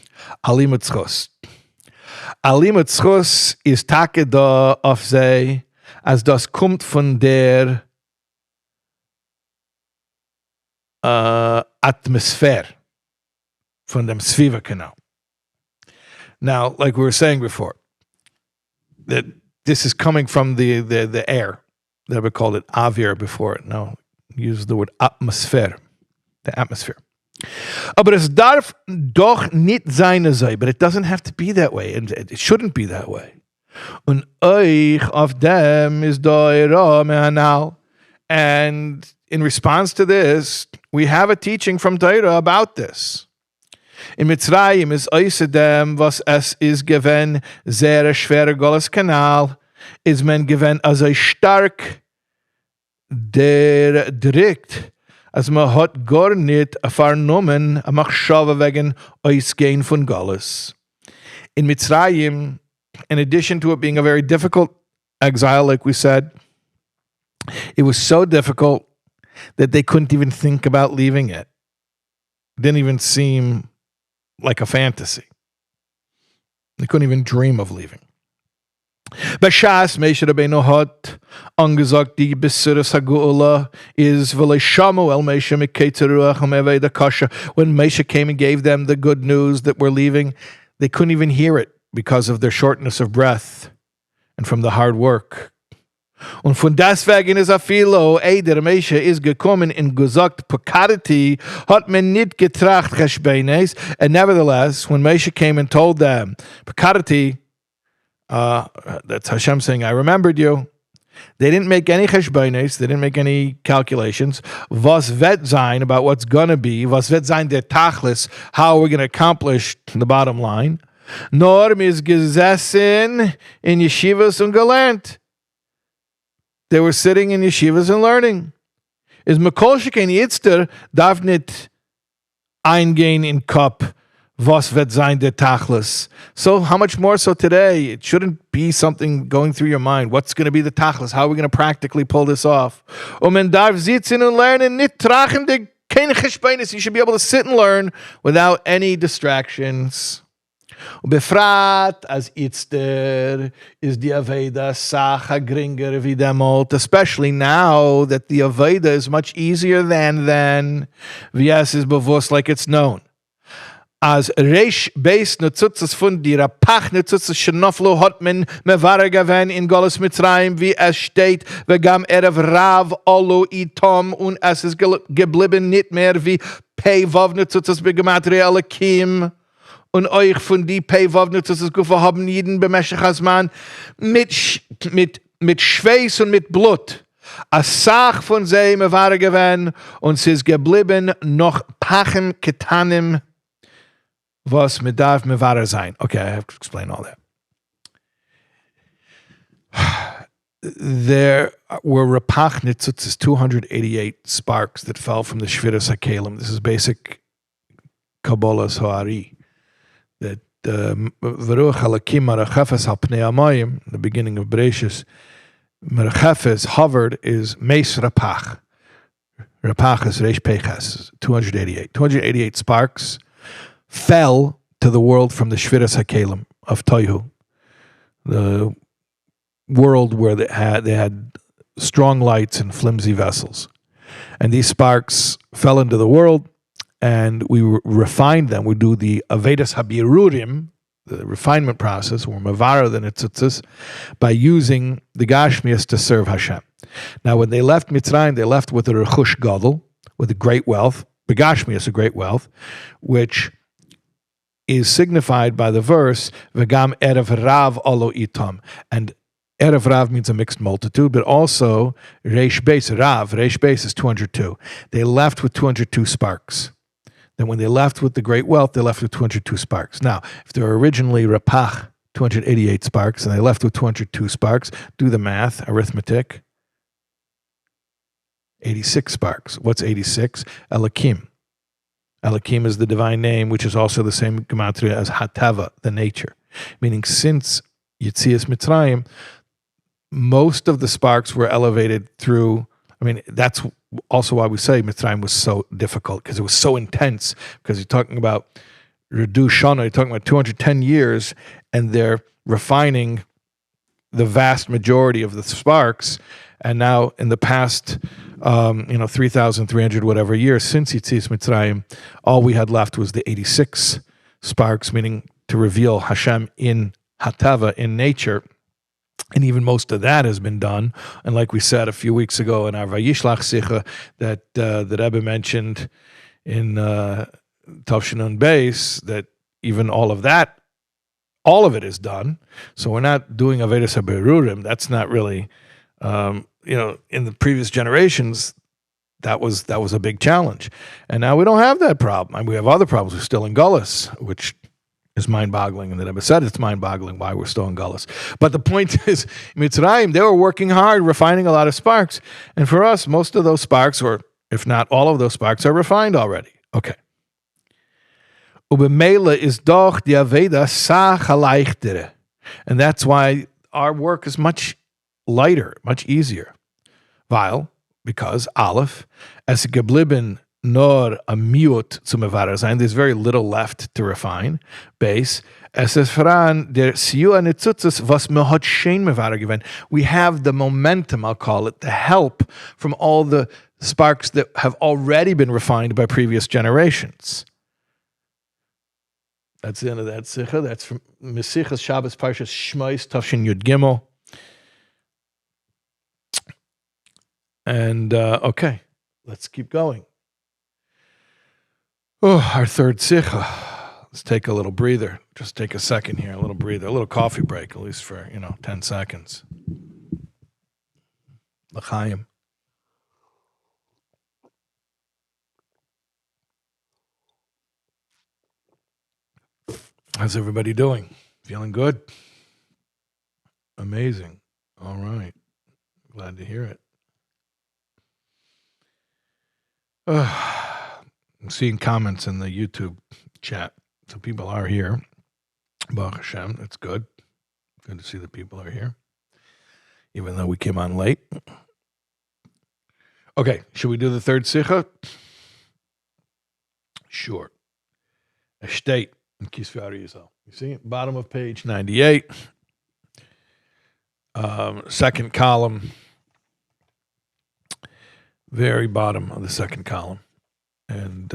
Alimutzchos. Alimutzchos is take da auf sei, as das kommt von der Atmosphäre, von dem Sviva-Kanal. Now, like we were saying before, that this is coming from the air. They would call it avir before. Now, use the word atmosphere, the atmosphere. Aber es darf doch nicht sein so, but it doesn't have to be that way, and it shouldn't be that way. Und euch auf dem ist Torah me'anal. And in response to this, we have a teaching from Torah about this. In Mitzrayim is außerdem, was es ist gewen, sehr schwerer Goles Kanal, ist man gewen also stark der Drikt, als man hat gar nicht vernommen, a Machshava wegen Ausgehen von Goles. In Mitzrayim, in addition to it being a very difficult exile, like we said, it was so difficult that they couldn't even think about leaving it. It didn't even seem like a fantasy. They couldn't even dream of leaving. Bashas Moshe Rabbeinu hat angesagt, die Besiris HaGeula is v'lei shamu el Moshe miketzer ruach hamevei da kasha. When Moshe came and gave them the good news that we're leaving, they couldn't even hear it because of their shortness of breath and from the hard work. Und von deswegen ist afilo, der Moshe ist gekommen in gesagt Precede, hat man nicht getracht Cheshbenes. And nevertheless, when Moshe came and told them, Precede, that's Hashem saying, I remembered you. They didn't make any Cheshbenes, they didn't make any calculations. Was vet sein, about what's gonna be, was vet sein der Tachlis, how we're gonna accomplish the bottom line. Nor mis gesessen in Yeshivos und gelernt. They were sitting in yeshivas and learning. Is Mekol Sheken Yitzter darf nicht eingehen in Kop, was wird sein der Tachlis. So how much more so today? It shouldn't be something going through your mind. What's going to be the Tachlis? How are we going to practically pull this off? Man darf sitzen und lernen, nicht trachende, keine Cheshbeines. You should be able to sit and learn without any distractions. Befrat as itzter is the Aveda Sacha gringer videmot, especially now that the Aveda is much easier than then. Vias is bevos like it's known. As Reish Beis Netzutzes von dir Pach Netzutzes Shenoflo hat men Mevare gaven in Goles Mitzrayim wie es steht vegam erev Rav Olo itom und es ist geblieben nicht mehr wie Pei Vav Netzutzes begematri Elakim und euch von die Pei Vav Netzutzes Gufa haben jeden bemeshach Asman mit Schweiß und mit Blut. A Sach von sei Mevare gaven und es ist geblieben noch Pachem Ketanim was medarf mevara sein. Okay, I have to explain all that. There were rapach nitzutzes 288 sparks that fell from the Shviras HaKelim. This is basic Kabbalah Soari. That Veruch halakim marachefes al pnei hamayim, the beginning of Bereshis, marachefes hovered is meis rapach. Rapach is reish peches, 288. 288 sparks fell to the world from the Shviras HaKelim of Toihu, the world where they had strong lights and flimsy vessels. And these sparks fell into the world, and we refined them. We do the Avedas HaBirurim, the refinement process, or Mavara the Netzutzes, by using the Gashmias to serve Hashem. Now, when they left Mitzrayim, they left with a Rechush Gadol, with a great wealth, Begashmias, a great wealth, which is signified by the verse V'gam erev Rav Olo itam, and erev Rav means a mixed multitude, but also Reish Beis Rav. Reish Beis is 202. They left with 202 sparks. Then when they left with the great wealth, they left with 202 sparks. Now, if there were originally Rapach 288 sparks and they left with 202 sparks, do the math, arithmetic. 86 sparks. What's 86? Elakim. Elakim is the divine name, which is also the same gematria as Hatava, the nature. Meaning, since Yetzias Mitzrayim, most of the sparks were elevated through. I mean, that's also why we say Mitzrayim was so difficult, because it was so intense. Because you're talking about Redu Shana, you're talking about 210 years, and they're refining the vast majority of the sparks. And now, in the past, 3,300 whatever years since Yetzias Mitzrayim, all we had left was the 86 sparks, meaning to reveal Hashem in Hatava, in nature. And even most of that has been done. And like we said a few weeks ago in our Vayishlach Sicha, that the Rebbe mentioned in Tavshinun Beis, that even all of it is done. So we're not doing Avedas HaBerurim. That's not really, in the previous generations, that was a big challenge. And now we don't have that problem. And we have other problems. We're still in Gullus, which is mind-boggling. And the Rebbe said it's mind-boggling why we're still in Gullus. But the point is, Mitzrayim, they were working hard, refining a lot of sparks. And for us, most of those sparks, or if not all of those sparks, are refined already. Okay. Ubemela is doch die Aveda Sacha leichtere. And that's why our work is much lighter, much easier. Because Aleph, es geblieben nor a miut zu mevarer sein, there's very little left to refine. Base, es es voran der siua netzutzes was me hat schein mevarer gewen. We have the momentum, I'll call it, the help from all the sparks that have already been refined by previous generations. That's the end of that Sicha. That's from Mesichas Shabbos Parshas Shmos Tafshin Yud Gimel. And okay, let's keep going. Oh, our third Sicha. Let's take a little breather. Just take a second here, a little breather, a little coffee break, at least for 10 seconds. L'chaim. How's everybody doing? Feeling good? Amazing. All right. Glad to hear it. I'm seeing comments in the YouTube chat. So people are here. Baruch Hashem, that's good. Good to see that people are here, even though we came on late. Okay, should we do the third Sicha? Sure. Es steht, You see, bottom of page 98, second column, very bottom of the second column. And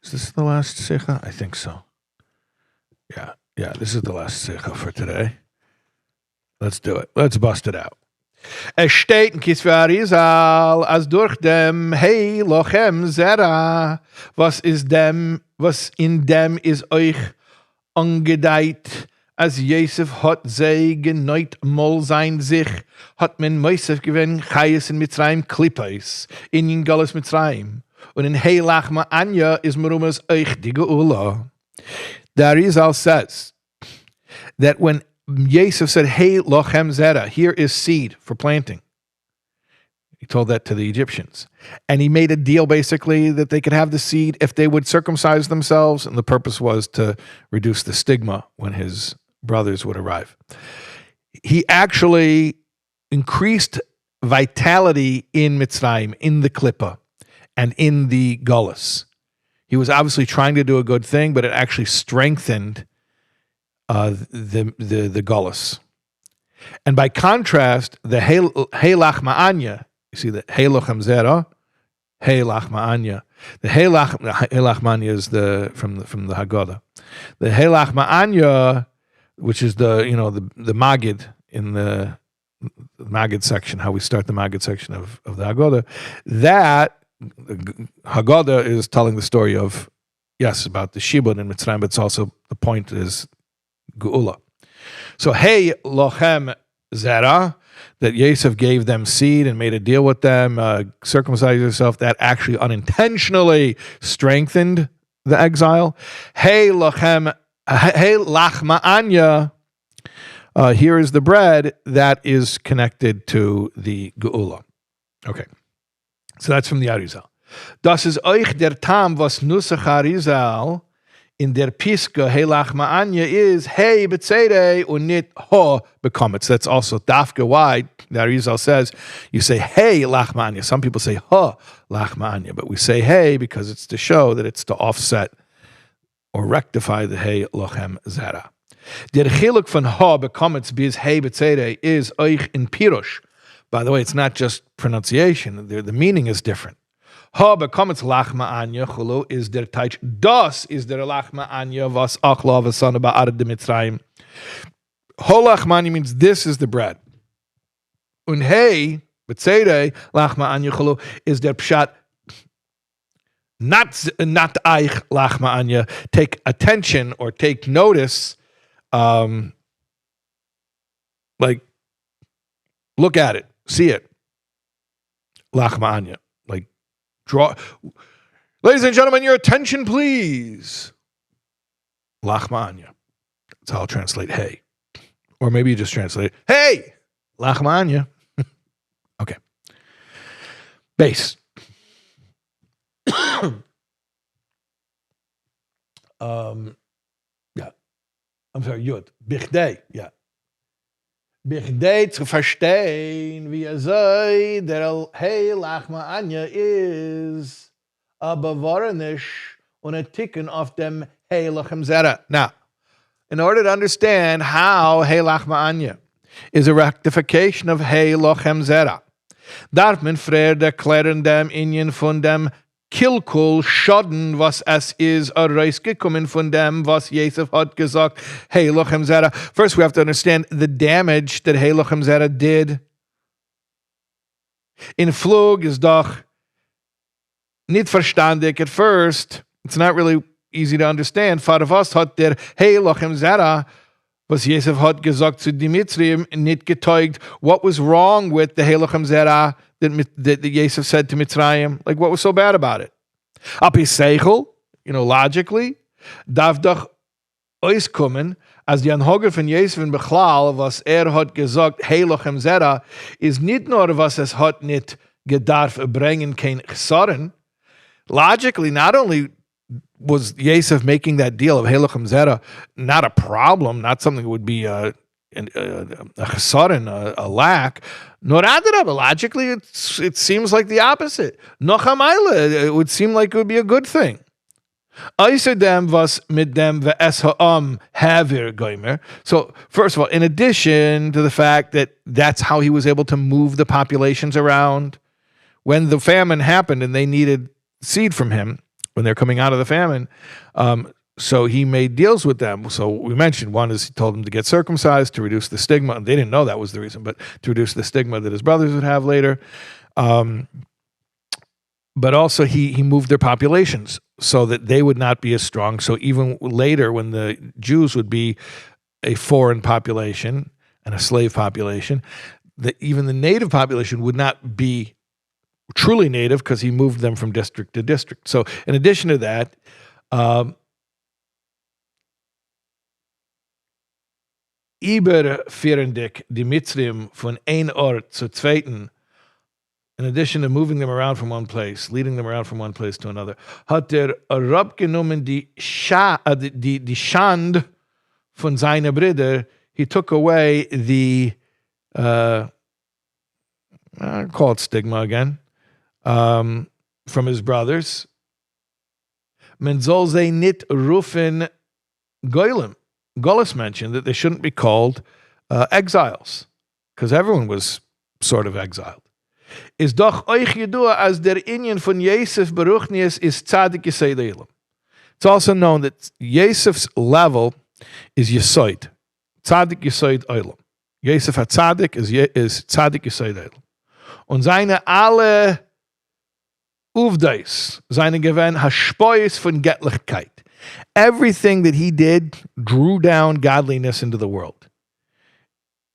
is this the last Sicha? I think so. Yeah, this is the last Sicha for today. Let's do it. Let's bust it out. Es steht in Kisvei Arizal, als durch dem Hey Lochem Zera, was in dem is euch angedeiht, als Yosef hat sei genoit mol sein sich, hat men Yosef gewen Chayes in Mitzrayim Klippais, in Galus Mitzrayim, und in Hey Lachma Anya is merumas euch die Geula. The Arizal says that when Yosef said, hey, lochem zera, here is seed for planting. He told that to the Egyptians. And he made a deal, basically, that they could have the seed if they would circumcise themselves, and the purpose was to reduce the stigma when his brothers would arrive. He actually increased vitality in Mitzrayim, in the Klippa, and in the Gullus. He was obviously trying to do a good thing, but it actually strengthened the Gullus. And by contrast, the Hey Lachma Anya, you see the Hey Lochem Zera, Hey Lachma Anya. The Hey Lachma Anya is from the Haggadah. The Hey Lachma Anya, which is the Magid in the Magid section, how we start the Magid section of the Haggadah, that Haggadah is telling the story of, yes, about the Shibud in Mitzrayim, but it's also, the point is Geula. So, hey, Lochem Zera, that Yosef gave them seed and made a deal with them, circumcise yourself, that actually unintentionally strengthened the exile. Hey, Lochem, hey, Lachma Anya, here is the bread that is connected to the Geula. Okay. So that's from the Arizal. Das ist euch der Tam, was Nusach Arizal in der Piska, hey Lachma Anya, is hey Precede und nicht ho bekommen. So that's also dafka why the Arizal says you say hey Lachma Anya. Some people say ho Lachma Anya, but we say hey because it's to show that it's to offset or rectify the hey Lochem Zera. Der Chiluk von ho bekommen bis hey Precede is euch in Pirush. By the way, it's not just pronunciation. The meaning is different. Ha bekommt Lachma Anya chulu is der Teich. Das is der Lachma Anya was achla v'sana ba'arad de Mitzrayim. Ho Lachma Anya means this is the bread. Und hey, Precede, Lachma Anya chulu is der Pshat. Not eich Lachma Anya. Take attention or take notice. Like, look at it. See it. Lachma Anya. Like, draw. Ladies and gentlemen, your attention, please. Lachma Anya. That's how I'll translate hey. Or maybe you just translate, hey! Lachma Anya. Okay. Base. Yeah. I'm sorry, Yud. Bichdei. Yeah. Bichdei zu verstehen, wie sei, der Hey Lachma Anya is a bewarnish und a ticken of dem Hey Lochem Zera. Now, in order to understand how Hey Lachma Anya is a rectification of Hey Lochem Zera, darf man früher erklären dem Inyan von dem Kilkul Schaden, was es ist rausgekommen von dem, was Yosef hat gesagt, hey Lochem Zera. First, we have to understand the damage that hey Lochem Zera did. In Flug is doch nicht verstandig at first. It's not really easy to understand. Vater was hat der hey Lochem Zera, was Yosef hat gesagt zu Dimitri, nicht getäugt. What was wrong with the hey Lochem Zera that Yosef said to Mitzrayim? Like, what was so bad about it? Api Seichel, logically, darf doch auskommen, als die Anhoge von Yosef in Bechlal, was hat gesagt, hey Lochem Zera, ist nicht nur, was es hat nicht gedarf bringen, kein Chsoren. Logically, not only was Yosef making that deal of hey Lochem Zera not a problem, not something that would be a chsaron, a lack. Nor adarabah, logically, it seems like the opposite. Nochamayla, it would seem like it would be a good thing. Außerdem was mit dem v'es ha'am havir goimer. So first of all, in addition to the fact that that's how he was able to move the populations around, when the famine happened and they needed seed from him, when they're coming out of the famine, so he made deals with them. So we mentioned one is he told them to get circumcised to reduce the stigma. And they didn't know that was the reason, but to reduce the stigma that his brothers would have later. But also he moved their populations so that they would not be as strong. So even later when the Jews would be a foreign population and a slave population, even the native population would not be truly native because he moved them from district to district. So in addition to that, überführendig die Mitzrim von ein Ort zur zweiten, in addition to moving them around from one place, leading them around from one place to another, hat herabgenommen die Schand von seiner Brüder. He took away the, I'll call it stigma again, from his brothers. Men soll sie nicht rufen Goyim. Gullus mentioned that they shouldn't be called exiles, because everyone was sort of exiled. Is doch euch jedua as der Inyan von Yosef Baruchnius is tzadik yesod elam. It's also known that Yosef's level is yesod, tzadik yesod elam. Yosef hat tzadik is tzadik yesod elam. Und seine alle uvdais, seine gewen haspois von Gettlichkeit. Everything that he did drew down godliness into the world.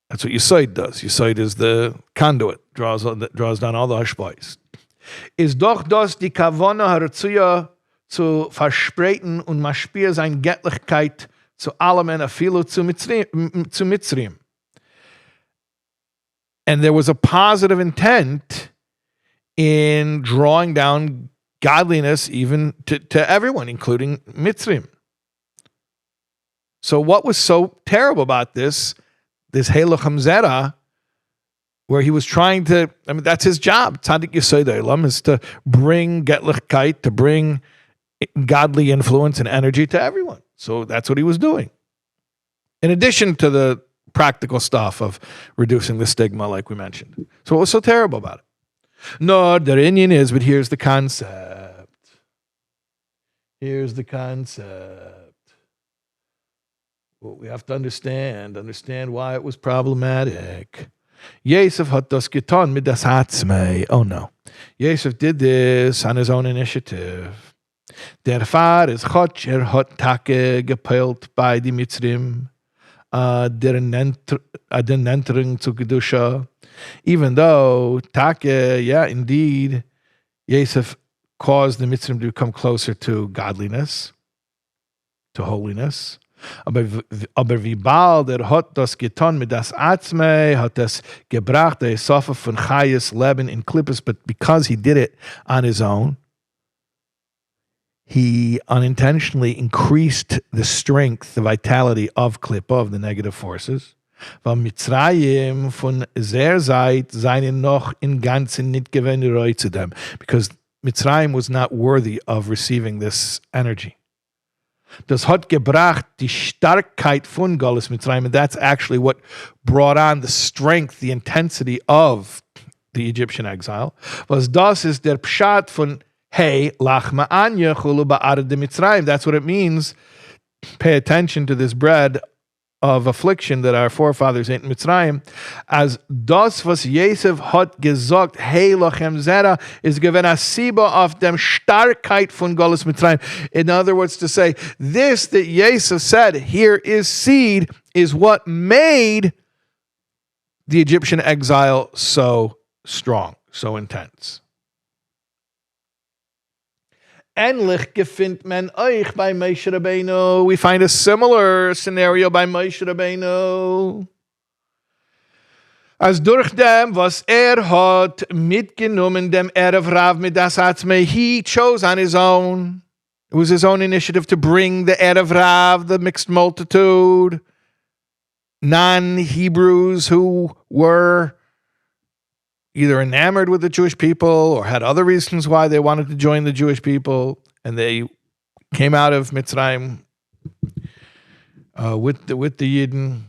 That's what Yesod does. Yesod is the conduit, draws down all the hashbois. Is doch das die Kavona harzuya zu verspreiten und maschpier sein Gettlichkeit zu allem en afilu zu Mitzrim. And there was a positive intent in drawing down godliness even to everyone, including Mitzrim. So what was so terrible about this Heilucham Zera, where he was trying to, that's his job. Tzadik Yesod Elam is to bring Gettlichkeit, to bring godly influence and energy to everyone. So that's what he was doing. In addition to the practical stuff of reducing the stigma, like we mentioned. So what was so terrible about it? No, the Indian is, but here's the concept. Here's the concept. What we have to understand why it was problematic. Yosef hat das getan mit das Hatzmei. Oh no. Yosef did this on his own initiative. Der Vater is Gott, hat Tage gepeilt bei die Mitzrim, der Nenterung zu Kedusha. Even though Take, yeah, indeed, Yosef caused the Mitzrim to come closer to godliness, to holiness. Aber wie bald hat das getan mit das Atzmei, hat das gebracht, der Sofa von Chayes Leben in Klippus, but because he did it on his own, he unintentionally increased the strength, the vitality of Klippa, of the negative forces. Weil Mitzrayim von der Seite seien noch in Ganzen nicht gewöhnt zu dem, because Mitzrayim was not worthy of receiving this energy. Das hat gebracht die Starkheit von Galus Mitzrayim, and that's actually what brought on the strength, the intensity of the Egyptian exile. Was das ist der Pshat von Hey lachma anya chulu ba'arad de Mitzrayim. That's what it means. Pay attention to this bread of affliction that our forefathers ate in Mitzrayim, as das was Yosef hat gesagt, hey lochem zera, is given a siba of dem Starkheit von Galus Mitzrayim. In other words, to say, this that Yosef said, here is seed, is what made the Egyptian exile so strong, so intense. Ähnlich gefindt man euch bei Moshe Rabbeinu. We find a similar scenario by Moshe Rabbeinu. Als durch dem, was hat mitgenommen, dem Erev Rav mit das Atzmei, he chose on his own. It was his own initiative to bring the Erev Rav, the mixed multitude, non-Hebrews who were either enamored with the Jewish people or had other reasons why they wanted to join the Jewish people, and they came out of Mitzrayim with the Yidden,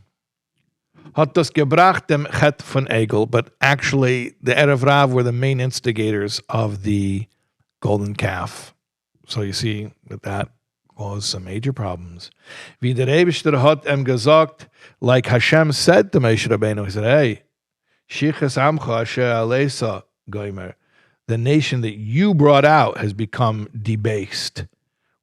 hat das gebracht dem Chet von Egel, but actually the Erev Rav were the main instigators of the golden calf. So you see that caused some major problems. Wie der Eibishter hat gesagt, like Hashem said to Moshe Rabbeinu, he said, hey, Shichas Amcha Asher Aleisa Goimer, the nation that you brought out has become debased.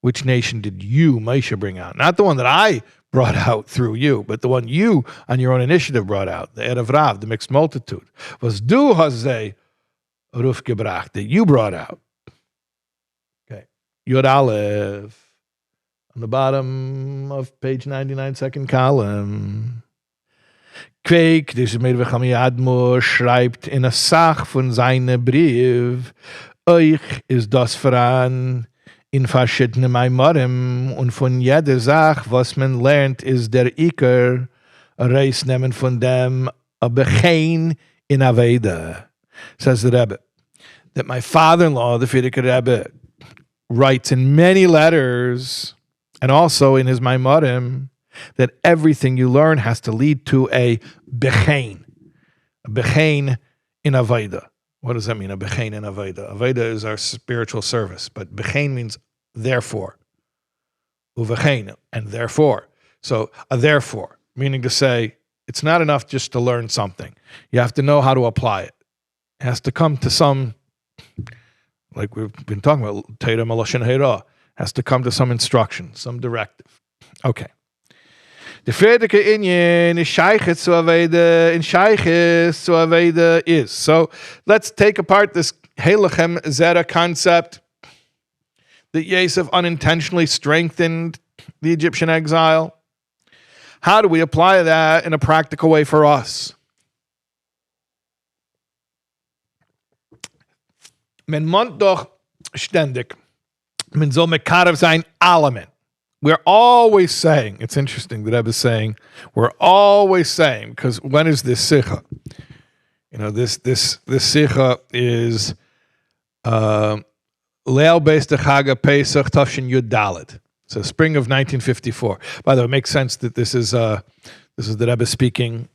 Which nation did you, Moshe, bring out? Not the one that I brought out through you, but the one you, on your own initiative, brought out, the Erev Rav, the mixed multitude. Was du hazeh Ruf gebracht, that you brought out. Okay. Yod Aleph, on the bottom of page 99, second column. Quake, this is made of Chami Admor, schreibt in a Sach von seine Brief, euch ist das voran in verschiedene Maimarim und von jeder Sach, was man lernt, ist der Iker, a reis nehmen von dem, a bechein in Aveda. Says the Rebbe, that my father-in-law, the Frierdiker Rebbe, writes in many letters, and also in his Maimarim, that everything you learn has to lead to a bechein in Aveda. What does that mean, a bechein in Aveda? Aveda is our spiritual service, but bechein means therefore. Uvechein, and therefore. So a therefore, meaning to say, it's not enough just to learn something. You have to know how to apply it. It has to come to some, like we've been talking about, Torah Maloshen Hera, has to come to some instruction, some directive. Okay. The Frierdiker Inyan is Sheiches to Aveda, and Sheiches to Aveda is. So let's take apart this Helechem Zera concept that Yosef unintentionally strengthened the Egyptian exile. How do we apply that in a practical way for us? Men mont doch ständig, men soll mekarev sein allemen. We're always saying, it's interesting that I was saying, we're always saying, because when is this Sicha? You know, this Sicha is Leil Beis Chaga Pesach Tafshin Yud Dalet. So spring of 1954. By the way, it makes sense that this is the Rebbe speaking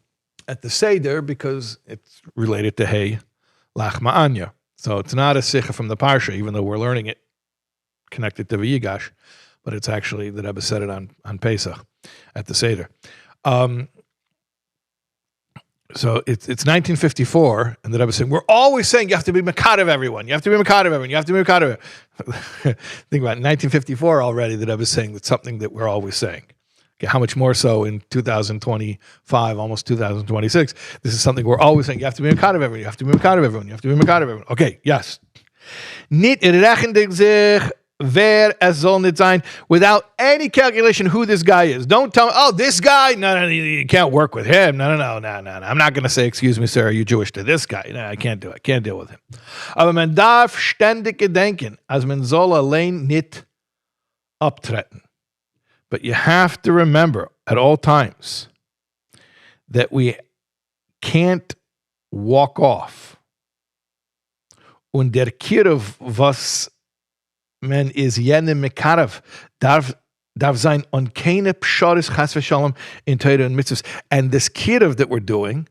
at the Seder because it's related to Hey Lachma Anya. So it's not a Sicha from the Parsha, even though we're learning it connected to Vayigash. But it's actually the Rebbe said it on Pesach at the Seder. So it's 1954, and the Rebbe saying, we're always saying you have to be Mekadev everyone. You have to be Mekadev everyone. You have to be Mekadev. Think about it, 1954 already, the Rebbe is saying that's something that we're always saying. Okay, how much more so in 2025, almost 2026? This is something we're always saying. You have to be Mekadev everyone. You have to be Mekadev everyone. You have to be Mekadev everyone. Okay, yes. Nicht rechendig sich wer es soll nicht sein, without any calculation who this guy is. Don't tell me, oh, this guy, no, you can't work with him. No. I'm not going to say, excuse me, sir, are you Jewish to this guy? No, I can't do it. I can't deal with him. Aber man darf ständig gedenken, als man soll allein nicht abtreten. But you have to remember at all times that we can't walk off. Und der Kirov, was man is jene mekarev darf sein on keine psharis chas v'shalom in Torah and mitzvahs. And this kirov that we're doing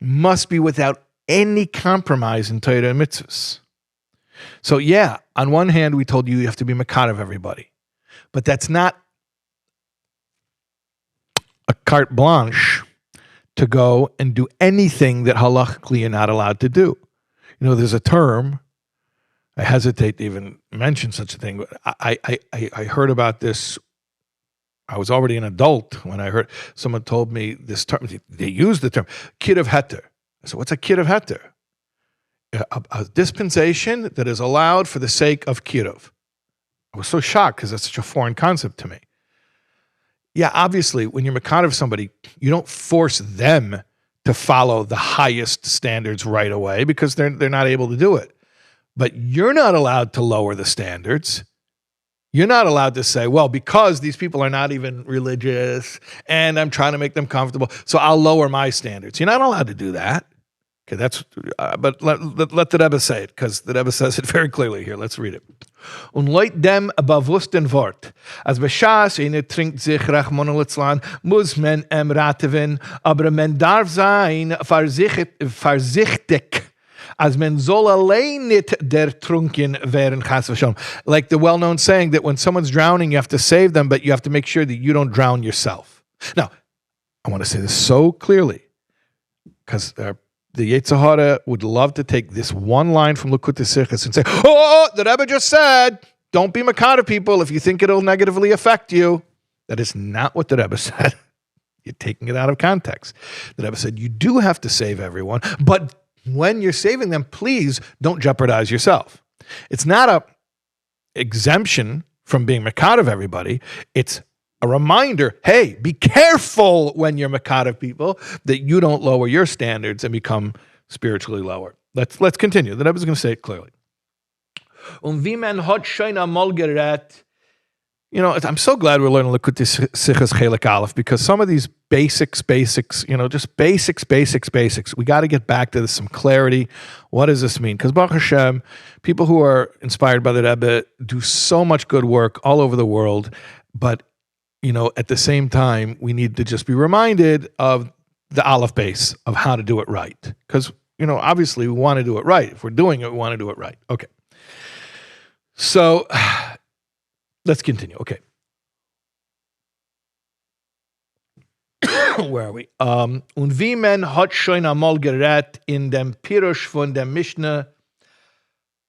must be without any compromise in Torah and mitzvahs. So yeah, on one hand, we told you have to be mekarev everybody, but that's not a carte blanche to go and do anything that halachically you're not allowed to do. You know, there's a term. I hesitate to even mention such a thing, but I heard about this. I was already an adult when I heard someone told me this term. They used the term kirov heter. I said, what's a kirov heter? A dispensation that is allowed for the sake of kirov. I was so shocked because that's such a foreign concept to me. Yeah, obviously, when you're mekadev somebody, you don't force them to follow the highest standards right away because they're not able to do it. But you're not allowed to lower the standards. You're not allowed to say, well, because these people are not even religious and I'm trying to make them comfortable, so I'll lower my standards. You're not allowed to do that. Okay, that's, but let the Rebbe say it, because the Rebbe says it very clearly here. Let's read it. Und leut dem bewussten Wort, als beschaß eine trinkt sich Rachmana litzlan, muss man raten, aber man darf sein vorsichtig, als man soll allein nicht der Trunken werden, chas v'shalom. Like the well-known saying that when someone's drowning, you have to save them, but you have to make sure that you don't drown yourself. Now, I want to say this so clearly, because the Yetzer Hara would love to take this one line from Likkutei Sichos and say, oh, the Rebbe just said, don't be Makar people if you think it'll negatively affect you. That is not what the Rebbe said. You're taking it out of context. The Rebbe said, you do have to save everyone, but when you're saving them, please don't jeopardize yourself. It's not a exemption from being Makar of everybody. It's a reminder, hey, be careful when you're Makar people that you don't lower your standards and become spiritually lower. Let's continue. The Rebbe is going to say it clearly. You know, I'm so glad we're learning Likkutei Sichos Chelik Aleph, because some of these basics, just basics. We got to get back to some clarity. What does this mean? Because Baruch Hashem, people who are inspired by the Rebbe do so much good work all over the world, but you know, at the same time, we need to just be reminded of the Aleph base of how to do it right. Because, you know, obviously we want to do it right. If we're doing it, we want to do it right. Okay. So let's continue. Okay. Where are we? Und wie man hat schon einmal gerät in dem Pirush von der Mishnah,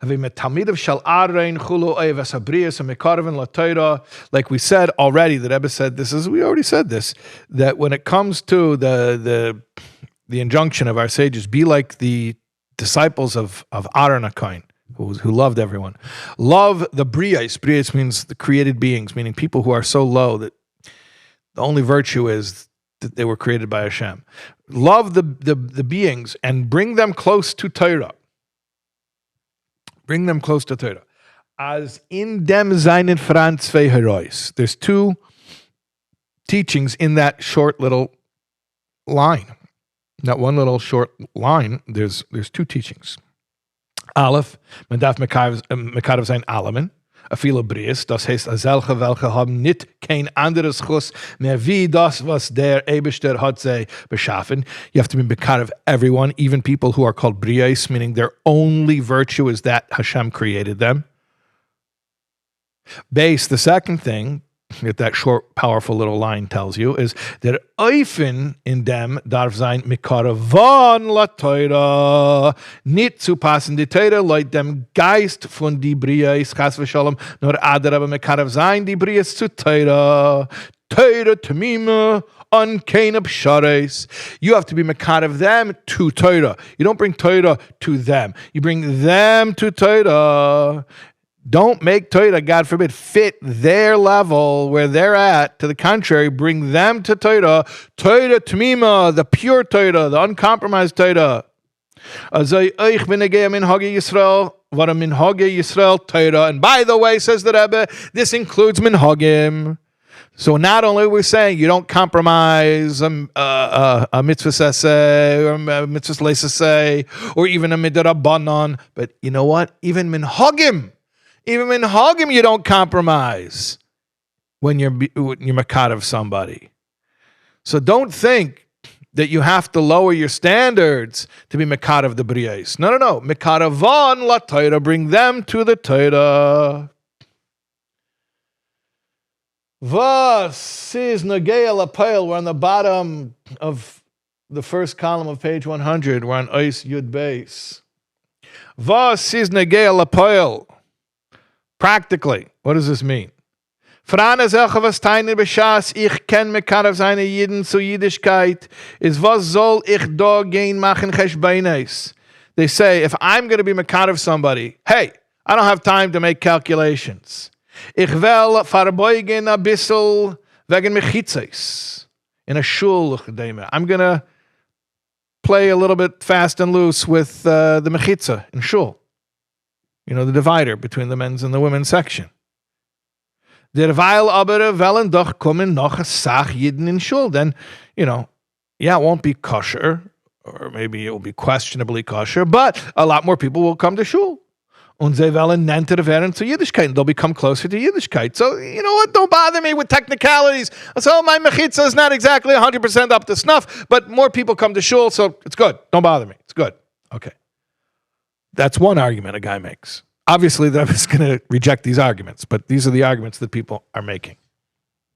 like we said already, the Rebbe said we already said this, that when it comes to the injunction of our sages, be like the disciples of Aaron HaKohen, who loved everyone. Love the Briais. Briais means the created beings, meaning people who are so low that the only virtue is that they were created by Hashem. Love the beings and bring them close to Torah. Bring them close to Torah. As in dem seinen Franz zwei Herois. There's two teachings in that short little line. That one little short line, there's two teachings. Aleph, man darf mekarev sein Alamen, a viele Bries, das heißt, selche welche haben nicht kein anderes Schuss mehr wie das, was der Eibishter hat sie beschaffen. You have to be mekarev everyone, even people who are called Bries, meaning their only virtue is that Hashem created them. Base, the second thing that short, powerful little line tells you is that Eifen in dem darf sein Mikaravon la Teura, nicht zu passen die Teura, leut dem Geist von die Briais, chas v'shalom, nor ader aber Mikarav sein die Briais zu Teura, Teura Tamima, on Kainab Shares. You have to be Mikarav them to Teura. You don't bring Teura to them. You bring them to Teura. Don't make Torah, God forbid, fit their level where they're at. To the contrary, bring them to Torah. Torah Tmima, the pure Torah, the uncompromised Torah. And by the way, says the Rebbe, this includes minhagim. So not only are we saying you don't compromise a mitzvah saseh or a mitzvah leisaseh or even a midrabanan, but you know what? Even minhagim. Even in Hagim, you don't compromise when you're makad of somebody. So don't think that you have to lower your standards to be makad of the Briais. No. Mikadavon la Torah, bring them to the Torah. Vas is Nagea Lapel. We're on the bottom of the first column of page 100. We're on Ois Yud Beis. Vas is Nagea Lapel. Practically, what does this mean? Frane selche was teine beschas, ich kenn mekarav seine Jiden zu Yiddishkeit, is was soll ich da gehen machen cheshbeinis? They say, if I'm going to be mekarav somebody, hey, I don't have time to make calculations. Ich will verbeugen a bissel wegen mechitzes. In a shul, I'm going to play a little bit fast and loose with the mechitza in shul. You know, the divider between the men's and the women's section. Derweil aber wollen doch kommen noch a sach Yidden in shul. Then, you know, yeah, it won't be kosher, or maybe it will be questionably kosher, but a lot more people will come to shul. Und sie wollen nenter werden zu Yiddishkeit, and they'll become closer to Yiddishkeit. So, you know what? Don't bother me with technicalities. So my mechitza is not exactly 100% up to snuff, but more people come to shul, so it's good. Don't bother me. It's good. Okay. That's one argument a guy makes. Obviously, the Rebbe is going to reject these arguments, but these are the arguments that people are making.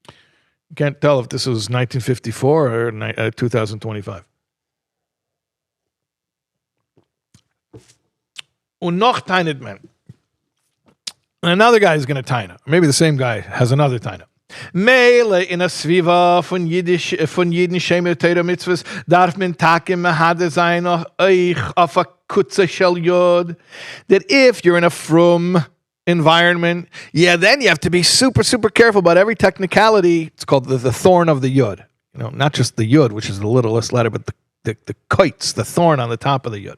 You can't tell if this was 1954 or 2025. Unintended man. Another guy is going to taina. Maybe the same guy has another taina. Mele in a sviva von jeden shemer Torah mitzvahs darf man takim mehade sein euch auf a kutze shel yod. That if you're in a frum environment, then you have to be super, super careful about every technicality. It's called the thorn of the yod. You know, not just the yod, which is the littlest letter, but the koitz, the thorn on the top of the yod.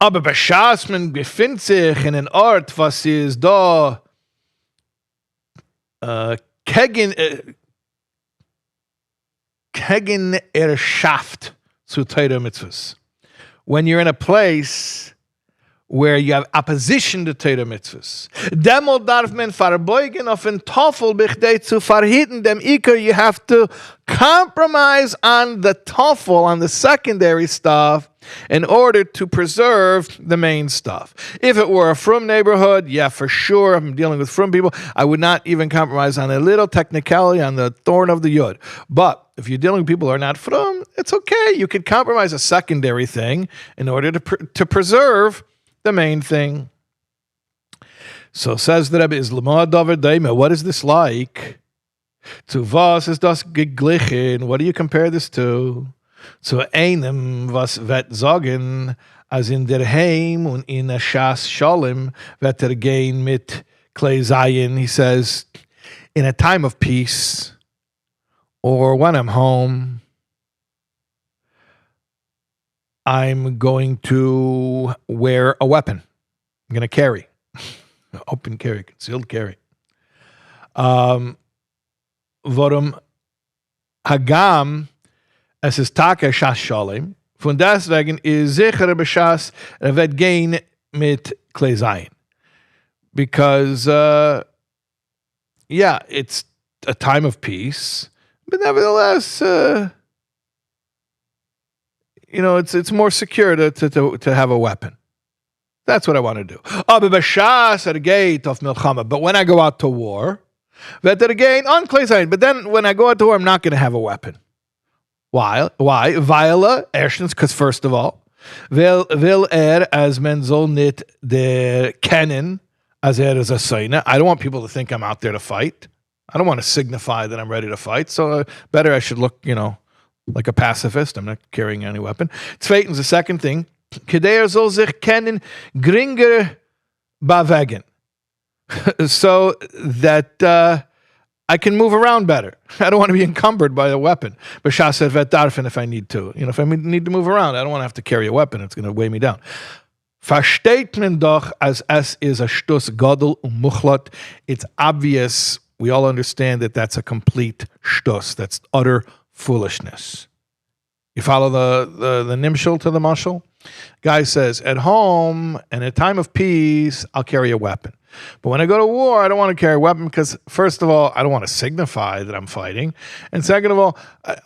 Aber beshas man befindt sich in an Ort, was ist da kegen erschaft zu Torah mitzvahs. When you're in a place where you have opposition to Torah mitzvahs, demol darf man verbeugen auf ein Toffel bichdei zu verhitten dem Iker. You have to compromise on the toffel, on the secondary stuff, in order to preserve the main stuff. If it were a frum neighborhood, for sure, I'm dealing with frum people, I would not even compromise on a little technicality on the thorn of the yod. But if you're dealing with people who are not frum, it's okay. You could compromise a secondary thing in order to preserve the main thing. So says the Rebbe, is Lama Davar Daima, what is this like? To was is das geglichen? What do you compare this to? Zu einem, was wird sagen, als in der Heim und in a Shas Shalom wird gehen mit Klei Zayin. He says, in a time of peace, or when I'm home, I'm going to wear a weapon. I'm going to carry. Open carry, concealed carry. Vorum Hagam, es ist Tage Shas Shalom. Von deswegen ist sicher b'shas wird gehen mit Klei Zayin. Because, it's a time of peace, but nevertheless, it's more secure to have a weapon. That's what I want to do. But when I go out to war, wird gehen on Klei Zayin. But then when I go out to war, I'm not going to have a weapon. Why? Viola, erstens, because first of all, will as men soll nicht der kennen, as is a seine. I don't want people to think I'm out there to fight. I don't want to signify that I'm ready to fight. So better I should look, like a pacifist. I'm not carrying any weapon. Zweitens, the second thing, Kedei soll sich kennen, geringer wagon. So that I can move around better. I don't want to be encumbered by a weapon. But Shas said vet darfen if I need to. If I need to move around, I don't want to have to carry a weapon. It's going to weigh me down. Versteht man doch, as es is a shtus gadol muchlat. It's obvious. We all understand that that's a complete shtus. That's utter foolishness. You follow the nimshal to the mashal? Guy says, at home and at a time of peace, I'll carry a weapon. But when I go to war, I don't want to carry a weapon because, first of all, I don't want to signify that I'm fighting. And second of all,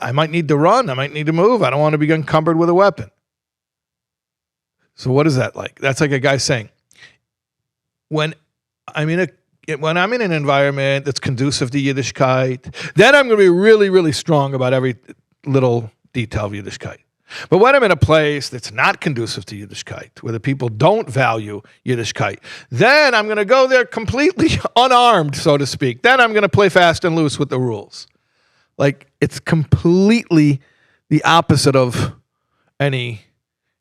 I might need to run. I might need to move. I don't want to be encumbered with a weapon. So what is that like? That's like a guy saying, when I'm in an environment that's conducive to Yiddishkeit, then I'm going to be really, really strong about every little detail of Yiddishkeit. But when I'm in a place that's not conducive to Yiddishkeit, where the people don't value Yiddishkeit, then I'm going to go there completely unarmed, so to speak. Then I'm going to play fast and loose with the rules. Like, it's completely the opposite of any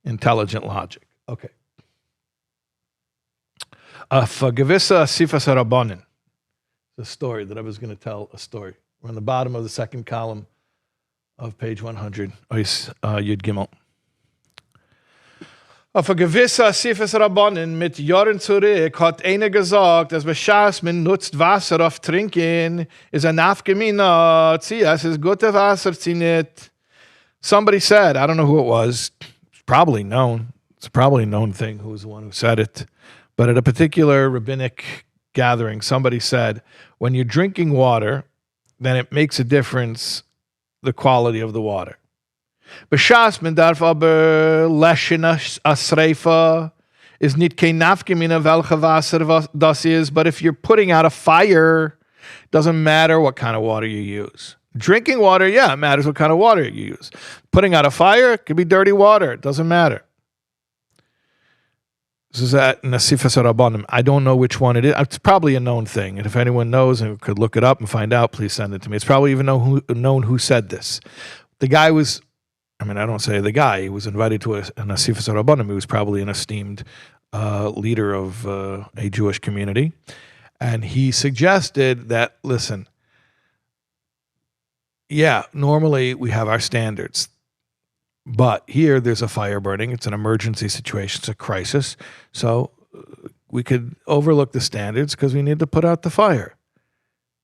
intelligent logic. Okay. Vergewisse Sifas Rabbanin. The story that I was going to tell a story. We're on the bottom of the second column of page 100, Yud Gimel. Auf a gewisser Sifas Rabbanin mit Jahren zurück hat einer gesagt, dass beschas man nutzt Wasser auf Trinken, ist ein Nafgemina, es ist gute Wasser, sie nicht. Somebody said, I don't know who it was, it's probably known. It's probably a known thing who was the one who said it. But at a particular rabbinic gathering, somebody said, when you're drinking water, then it makes a difference, the quality of the water. B'shas men darf aber leshen asreifa is nit kein nafkemina welche Wasser das is, but if you're putting out a fire, doesn't matter what kind of water you use. Drinking water, yeah, it matters what kind of water you use. Putting out a fire, it could be dirty water, it doesn't matter. This is at Nasifas Rabbanim. I don't know which one it is. It's probably a known thing, and if anyone knows and could look it up and find out, please send it to me. It's probably even known who said this. The guy was, I don't say the guy, he was invited to a Nasifas Rabbanim. He was probably an esteemed leader of a Jewish community. And he suggested that, listen, yeah, normally we have our standards. But here there's a fire burning. It's an emergency situation. It's a crisis. So we could overlook the standards because we need to put out the fire.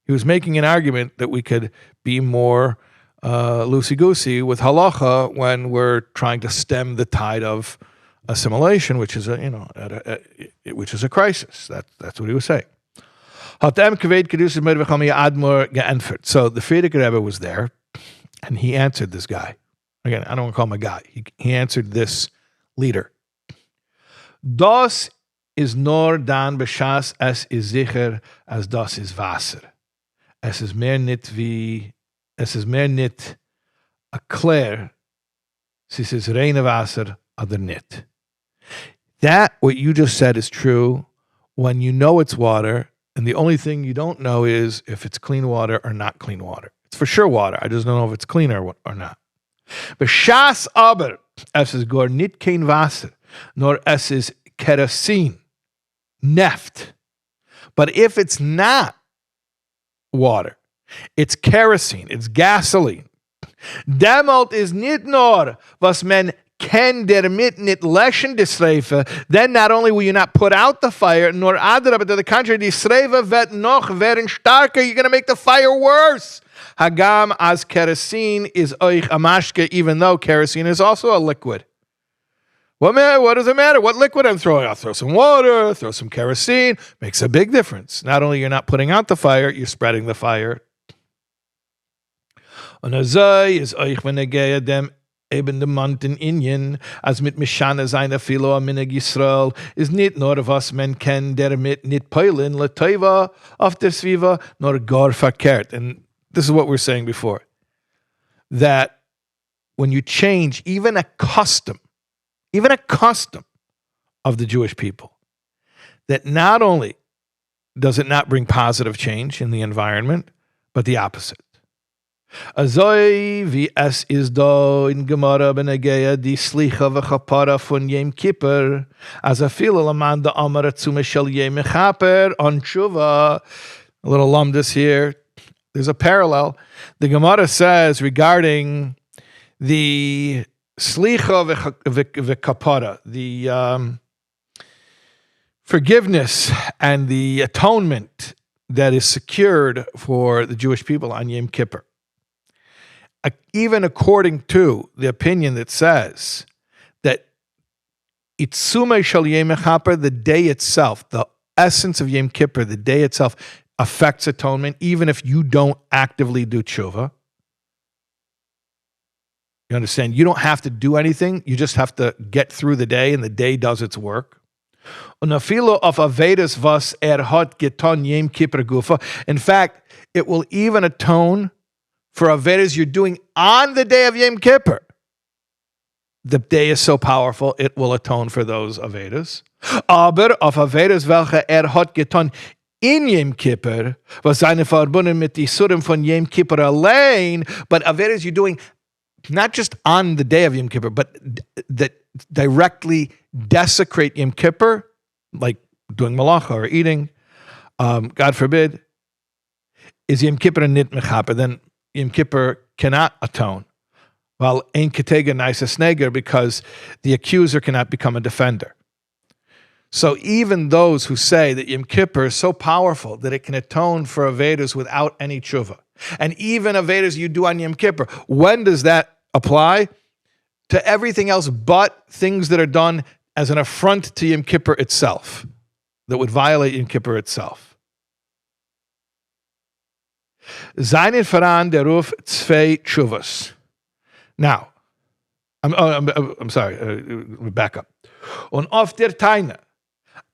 He was making an argument that we could be more loosey-goosey with halacha when we're trying to stem the tide of assimilation, which is which is a crisis. That's what he was saying. So the Frierdiker Rebbe was there, and he answered this guy. Again, I don't want to call him a guy. He answered this leader. Das is nor dan b'shas es is sicher as das is Wasser. Es is mehr nit erklärt, si es is reine Wasser oder nit. That, what you just said, is true when you know it's water, and the only thing you don't know is if it's clean water or not clean water. It's for sure water. I just don't know if it's clean or not. B'shas aber, es is gar nit kein Wasser, nor es is kerosene, neft. But if it's not water, it's kerosene, it's gasoline. Demalt is nit nor, was men ken dermit nit leshen de sreife, then not only will you not put out the fire, nor adra, but to the contrary, die sreife vet noch werden starker, you're going to make the fire worse. Hagam as kerosene is oich amashke, even though kerosene is also a liquid. What does it matter? What liquid I'm throwing? I'll throw some water, throw some kerosene. Makes a big difference. Not only you're not putting out the fire, you're spreading the fire. Und azay is oich v'negeya dem eben dem mountain Inyan, as mit Mishana seine Philo aminig Yisrael, is nit nor was men ken der mit nit peilen leteva auf der Sviva, nor gar verkehrt. And this is what we were saying before, that when you change even a custom of the Jewish people, that not only does it not bring positive change in the environment, but the opposite. Azoi wie es is do in Gemara benegeya di Slicha v'chapara von Yom Kippur, as a filo laman da amar tzume shel Yom Mechaper on Tshuva. A little lumdus here. There's a parallel. The Gemara says regarding the Slicha v'kapara, the forgiveness and the atonement that is secured for the Jewish people on Yom Kippur. Even according to the opinion that says that Itzume shel Yom Mechaper, the day itself, the essence of Yom Kippur, the day itself, affects atonement, even if you don't actively do tshuva. You understand? You don't have to do anything. You just have to get through the day, and the day does its work. Unafilo of avedas vas hot geton Yom Kippur gufa. In fact, it will even atone for avedas you're doing on the day of Yom Kippur. The day is so powerful, it will atone for those avedas. Aber auf avedas welche hat getan in Yom Kippur, was seine verbunden mit die Surim von Yom Kippur allein, but avedas you're doing not just on the day of Yom Kippur, but that directly desecrate Yom Kippur, like doing malacha or eating, God forbid, is Yom Kippur nit mechaper, then Yom Kippur cannot atone. Well, ein ketega naisa sneger, because the accuser cannot become a defender. So even those who say that Yom Kippur is so powerful that it can atone for avedas without any tshuva, and even avedas you do on Yom Kippur, when does that apply to everything else but things that are done as an affront to Yom Kippur itself, that would violate Yom Kippur itself. Seinen voran der Ruf zwei Tshuvos. Now, I'm sorry, back up. Und oft der Teine,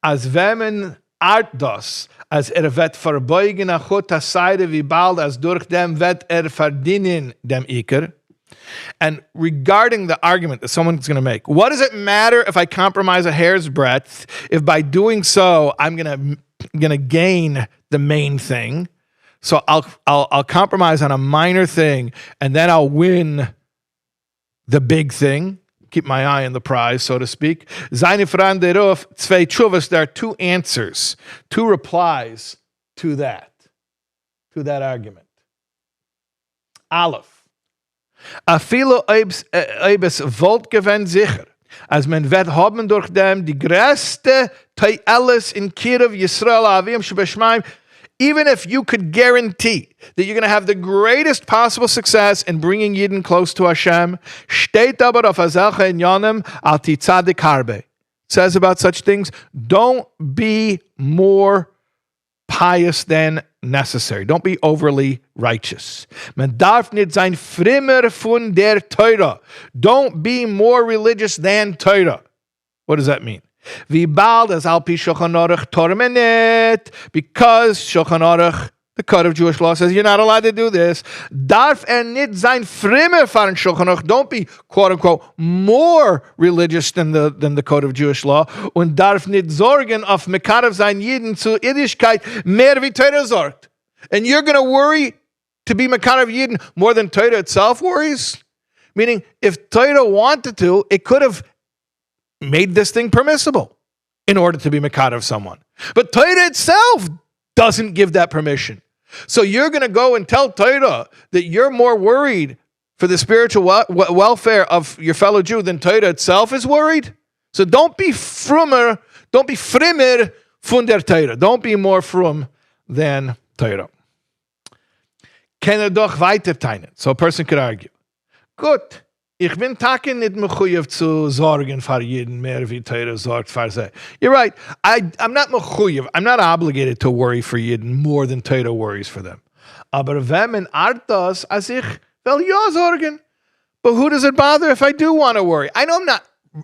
als wenn man art das, als wird verbeugen nach Gottes Seite, wie bald als durch dem wird verdienen dem Iker. And regarding the argument that someone's going to make, what does it matter if I compromise a hair's breadth if by doing so I'm going to gain the main thing? So I'll compromise on a minor thing and then I'll win the big thing. Keep my eye on the prize, so to speak. There are two answers, two replies to that argument. Aleph. Afilo eibes volt gewend sicher, als men wird haben durch dem die größte Teilles in Kirov Yisrael Avim Shebeshmaim. Even if you could guarantee that you're going to have the greatest possible success in bringing Yidden close to Hashem, steht aber auf azelche in Yonim al titzadik harbe. Says about such things, don't be more pious than necessary. Don't be overly righteous. Man darf nicht sein frimmer von der Torah. Don't be more religious than Torah. What does that mean? Wie bald as al pi Shulchan Aruch tormenet, because Shulchan Aruch, the code of Jewish law, says you're not allowed to do this. Darf nit sein frimmer von Shulchan Aruch. Don't be quote unquote more religious than the code of Jewish law. Und darf nit sorgen auf mekarev sein Yidden zu Yiddishkeit mehr wie Torah sorgt. And you're going to worry to be mekarev Yidden more than Torah itself worries. Meaning, if Torah wanted to, it could have made this thing permissible in order to be mekad of someone. But Torah itself doesn't give that permission. So you're going to go and tell Torah that you're more worried for the spiritual welfare of your fellow Jew than Torah itself is worried? So don't be frummer, don't be frimmer von der Torah. Don't be more frum than Torah. Kann doch weiter teilen. So a person could argue. Gut. Ich bin taken nicht mechuyev zu sorgen für jeden mehr wie Torah sorgt für sie. You're right. I'm not mechuyev. I'm not obligated to worry for jeden more than Torah worries for them. Aber wenn man art das, als ich will ja sorgen. But who does it bother if I do want to worry? I know I'm not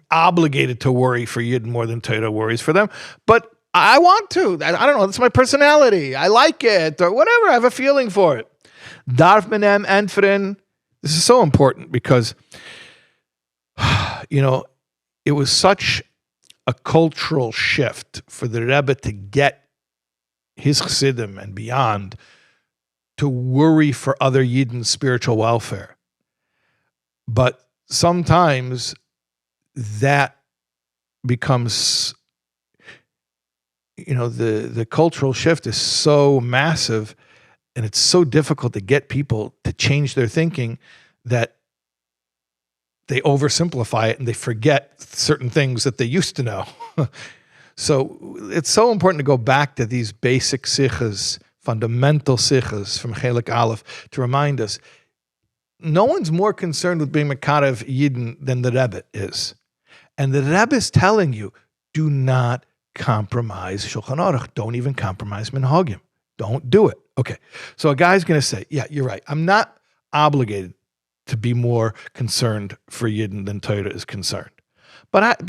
obligated to worry for jeden more than Torah worries for them, but I want to. I don't know. That's my personality. I like it or whatever. I have a feeling for it. Darf man entferen? This is so important because, it was such a cultural shift for the Rebbe to get his Chassidim and beyond to worry for other Yidden's spiritual welfare. But sometimes that becomes, the cultural shift is so massive and it's so difficult to get people to change their thinking that they oversimplify it and they forget certain things that they used to know. So it's so important to go back to these basic sichas, fundamental sichas from Chelik Aleph to remind us, no one's more concerned with being Mekarev Yidden than the Rebbe is. And the Rebbe is telling you, do not compromise Shulchan Aruch. Don't even compromise Minhagim. Don't do it. Okay, so a guy's going to say, yeah, you're right. I'm not obligated to be more concerned for Yidden than Torah is concerned. But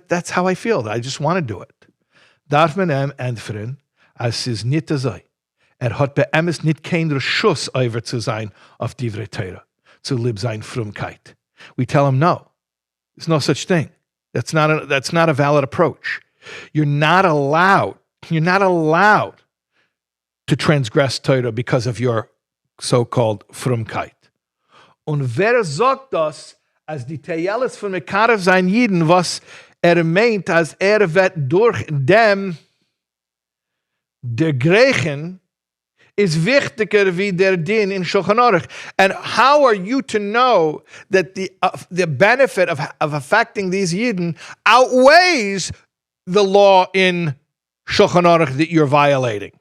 that's how I feel. I just want to do it. Darf man entferen, als is nit azay. Hat beemes nit kein Reshus over zu sein auf Divrei Torah, zu lieb sein Frumkeit. We tell him no. There's no such thing. That's not a valid approach. You're not allowed to transgress Torah because of your so-called Frumkeit. Und wer sagt das, als die Teyeles von Mekarev sein Yidden, was meint, als wird durch dem der Griechen, is wichtiger wie der Din in Shulchan Aruch. And how are you to know that the benefit of affecting these Yidden outweighs the law in Shulchan Aruch that you're violating?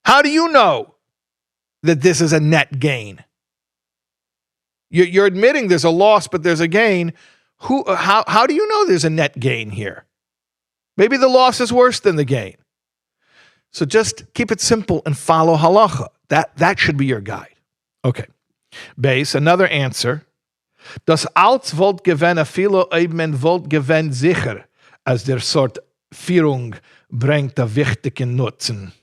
How do you know that this is a net gain? You're admitting there's a loss, but there's a gain. How do you know there's a net gain here? Maybe the loss is worse than the gain. So just keep it simple and follow halacha. That should be your guide. Okay. Base, another answer. Das Alts wollt gewen afilo eben wollt gewen sicher, as der sort Führung bringt a wichtigen Nutzen.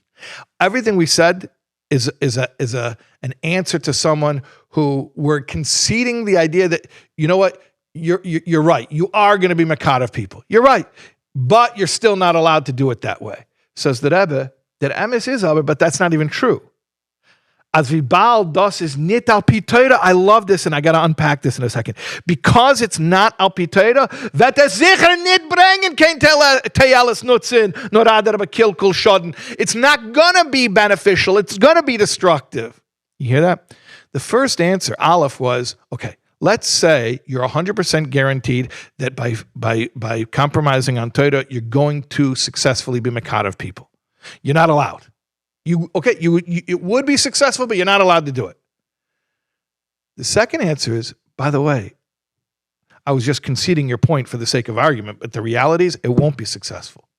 Everything we said is an answer to someone who were conceding the idea that, you know what, you're right. You are going to be makar of people. You're right. But you're still not allowed to do it that way. Says the Rebbe, that emes is aber, but that's not even true. As vi baal das is nit al pi Torah. I love this, and I got to unpack this in a second. Because it's not al pi Torah, vet es sicher nit brengen kein teyeles nutzen, nor ader bekilkul shodden. It's not going to be beneficial. It's going to be destructive. You hear that? The first answer, Aleph, was, okay, let's say you're 100% guaranteed that by compromising on Torah, you're going to successfully be makar of people. You're not allowed. It would be successful, but you're not allowed to do it. The second answer is, by the way, I was just conceding your point for the sake of argument, but the reality is it won't be successful.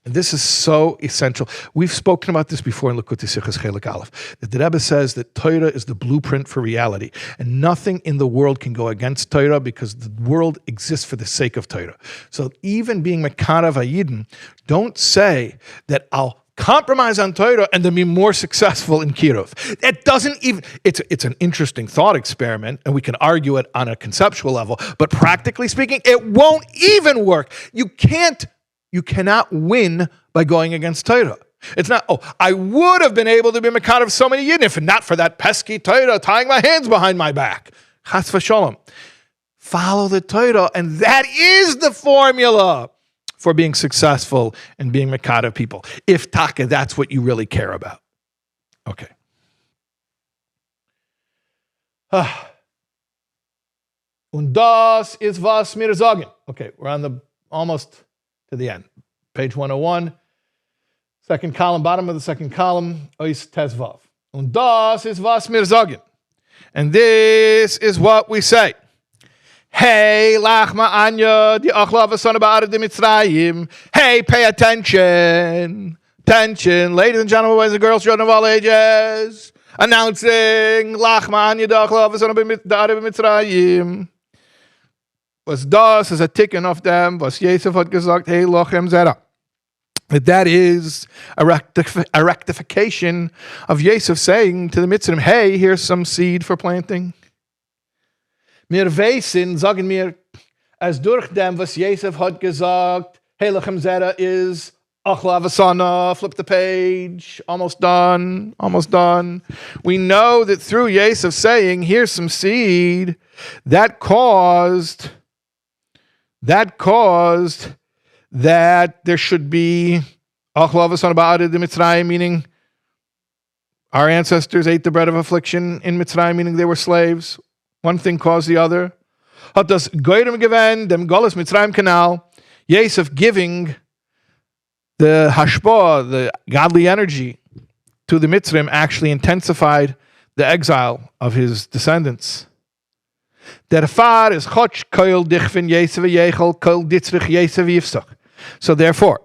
And this is so essential. We've spoken about this before in Likkutei Sichos Chelik Aleph, that the Rebbe says that Torah is the blueprint for reality, and nothing in the world can go against Torah because the world exists for the sake of Torah. So even being Mekarav Hayidin, don't say that I'll compromise on Torah and then be more successful in Kirov. It doesn't even, it's an interesting thought experiment, and we can argue it on a conceptual level, but practically speaking, it won't even work. You cannot win by going against Torah. It's not, I would have been able to be Makar of so many Yidden if not for that pesky Torah tying my hands behind my back. Chas v'sholom. Follow the Torah, and that is the formula for being successful and being Makar of people. If taka, that's what you really care about. Okay. Und das ist was mir sagen. Okay, we're on the almost to the end. Page 101, second column, bottom of the second column, Ois Tezvav. Und das ist was mir sagen. And this is what we say. Hey, lachma anya, di achlava son ba'ared Mitzrayim. Hey, pay attention. Attention, ladies and gentlemen, boys and girls, children of all ages. Announcing, lachma anya, di achlava son ba'ared Mitzrayim. Was das is a ticken of them, was Yosef hat gesagt, hey, lochem zera. That is a rectification of Yosef saying to the Mitzrayim, hey, here's some seed for planting. Mir weissen, sagen mir, as durch dem, was Yosef hat gesagt, hey, lochem zera is achla v'sana, flip the page, almost done. We know that through Yosef saying, here's some seed, that caused that there should be achla v'sana ba'ared Mitzrayim, meaning our ancestors ate the bread of affliction in Mitzrayim, meaning they were slaves. One thing caused the other. Hat das Goyim gewen, dem Golas Mitzrayim canal, Yosef giving the hashpah, the godly energy, to the Mitzrayim actually intensified the exile of his descendants. Der Far is Chotch Koil Dichvin Yosef Yechel Koil Ditzrich Yosef Yifsach. So therefore,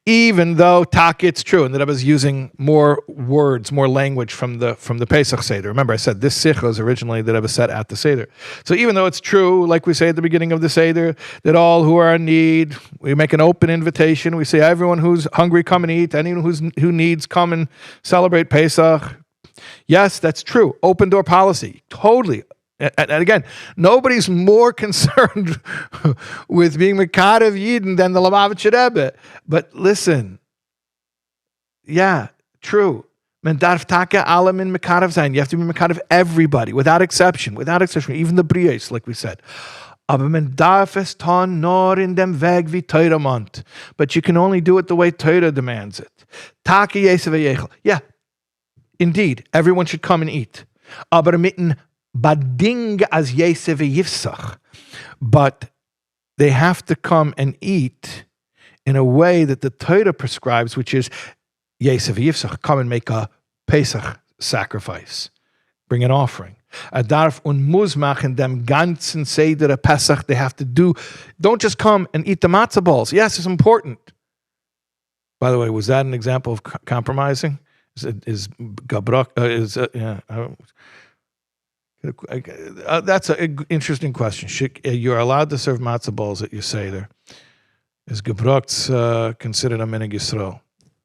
even though it's true, and that I was using more words, more language from the Pesach Seder. Remember, I said this Sicha is originally that I was set at the Seder. So even though it's true, like we say at the beginning of the Seder, that all who are in need, we make an open invitation. We say everyone who's hungry, come and eat. Anyone who needs, come and celebrate Pesach. Yes, that's true. Open door policy, totally. And again, nobody's more concerned with being Makar of Yidden than the Lubavitcher Rebbe. But listen, yeah, true. Men darf taka allem in Makar of sein. You have to be Makar of everybody, without exception, even the Brios, like we said. Aber men darf es tun nor in dem Weg wie Torah mont. But you can only do it the way Torah demands it. Taka Yosef Yechel. Yeah, indeed, everyone should come and eat. Aber mitten Bading as Yosef Yifsach, but they have to come and eat in a way that the Torah prescribes, which is Yosef Yifsach, come and make a Pesach sacrifice, bring an offering. Darf und muss machen dem ganzen Seder Pesach. They have to do. Don't just come and eat the matzah balls. Yes, it's important. By the way, was that an example of compromising? Is gabrok? That's an interesting question. You're allowed to serve matzah balls at your seder. Is gebrok considered a minig Yisrael?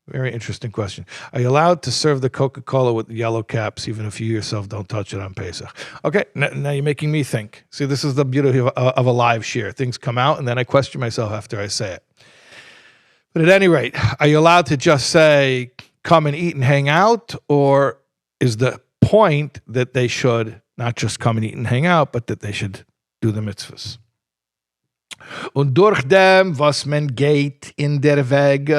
Very interesting question. Are you allowed to serve the Coca-Cola with the yellow caps, even if you yourself don't touch it on Pesach? Okay, now you're making me think. See, this is the beauty of a live share. Things come out, and then I question myself after I say it. But at any rate, are you allowed to just say, come and eat and hang out? Or is the point that they should not just come and eat and hang out, but that they should do the mitzvahs? Und durch dem, was man geht in der Weg,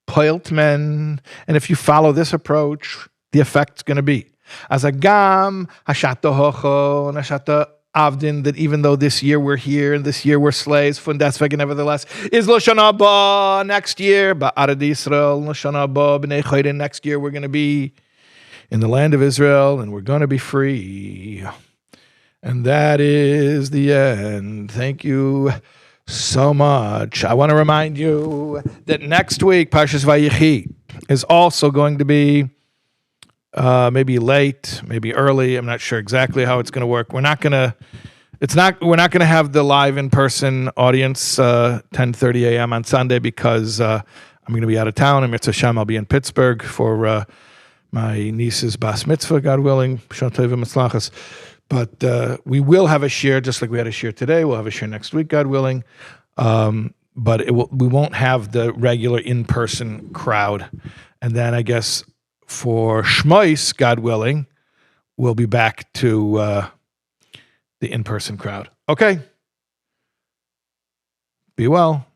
poilt men. And if you follow this approach, the effect's going to be as a gam hashata hocho and hashata avdin, that even though this year we're here and this year we're slaves, fun desvegen nevertheless is Loshana Ba next year, but Arad Israel Loshana Ba b'nei Chayrin, next year we're going to be in the land of Israel and we're going to be free. And that is the end. Thank you so much. I want to remind you that next week, Parshas Vayigash is also going to be maybe late, maybe early. I'm not sure exactly how it's going to work. We're not going to have the live in-person audience 10:30 a.m. on Sunday because I'm going to be out of town. And Mitzvah Shem, I'll be in Pittsburgh for my niece's bas mitzvah, God willing. But we will have a share, just like we had a share today. We'll have a share next week, God willing. But we won't have the regular in-person crowd. And then I guess for Shmois, God willing, we'll be back to the in-person crowd. Okay. Be well.